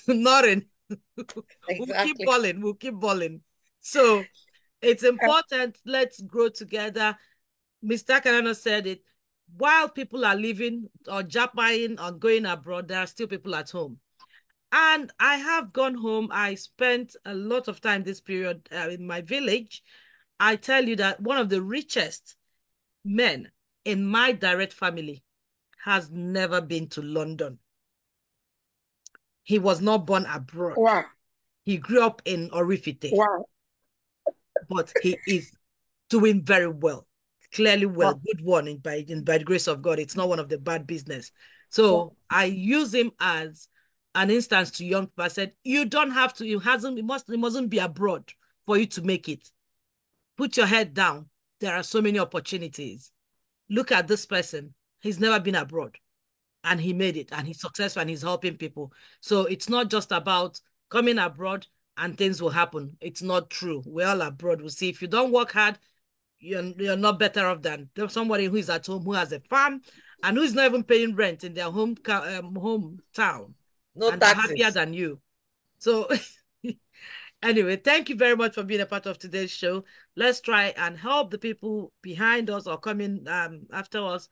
Speaker 2: Nothing.
Speaker 1: Exactly.
Speaker 2: We'll keep balling. So it's important. Let's grow together. Mr. Kanano said it. While people are living or japping or going abroad, there are still people at home. And I have gone home. I spent a lot of time this period in my village. I tell you that one of the richest men in my direct family has never been to London. He was not born abroad.
Speaker 12: Wow.
Speaker 2: He grew up in Orifite.
Speaker 12: Wow.
Speaker 2: But he is doing very well. Clearly well, good one by the grace of God. It's not one of the bad business. So I use him as an instance to young people. I said, you don't have to, it mustn't be abroad for you to make it. Put your head down. There are so many opportunities. Look at this person. He's never been abroad. And he made it. And he's successful and he's helping people. So it's not just about coming abroad and things will happen. It's not true. We're all abroad. We'll see. If you don't work hard, you're not better off than somebody who is at home, who has a farm, and who is not even paying rent in their hometown.
Speaker 1: No
Speaker 2: and
Speaker 1: taxes.
Speaker 2: Happier than you. So anyway, thank you very much for being a part of today's show. Let's try and help the people behind us or coming after us.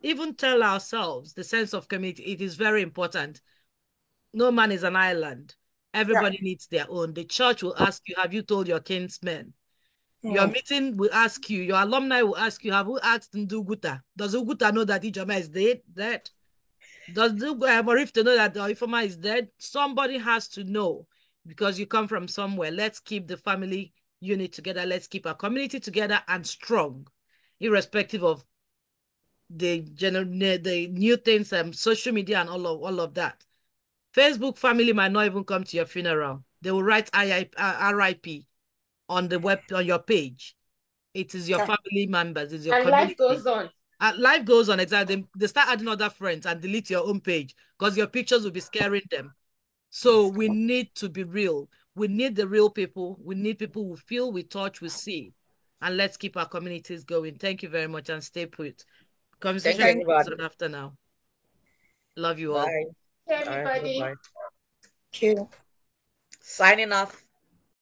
Speaker 2: Even tell ourselves the sense of community. It is very important. No man is an island. Everybody needs their own. The church will ask you, have you told your kinsmen? Your meeting will ask you, your alumni will ask you, have you asked Nduguta? Does Uguta know that Ijoma is dead? Does Morif know that the Ifoma is dead? Somebody has to know because you come from somewhere. Let's keep the family unit together. Let's keep our community together and strong, irrespective of the new things, social media and all of that. Facebook family might not even come to your funeral. They will write RIP on your page. It is your family members. It's your community.
Speaker 6: Life goes on.
Speaker 2: Life goes on, exactly. They start adding other friends and delete your own page because your pictures will be scaring them. So we need to be real. We need the real people. We need people who feel, we touch, we see. And let's keep our communities going. Thank you very much and stay put. Conversation after now. Love you all.
Speaker 1: Bye.
Speaker 6: Everybody.
Speaker 12: Thank you.
Speaker 1: Signing off.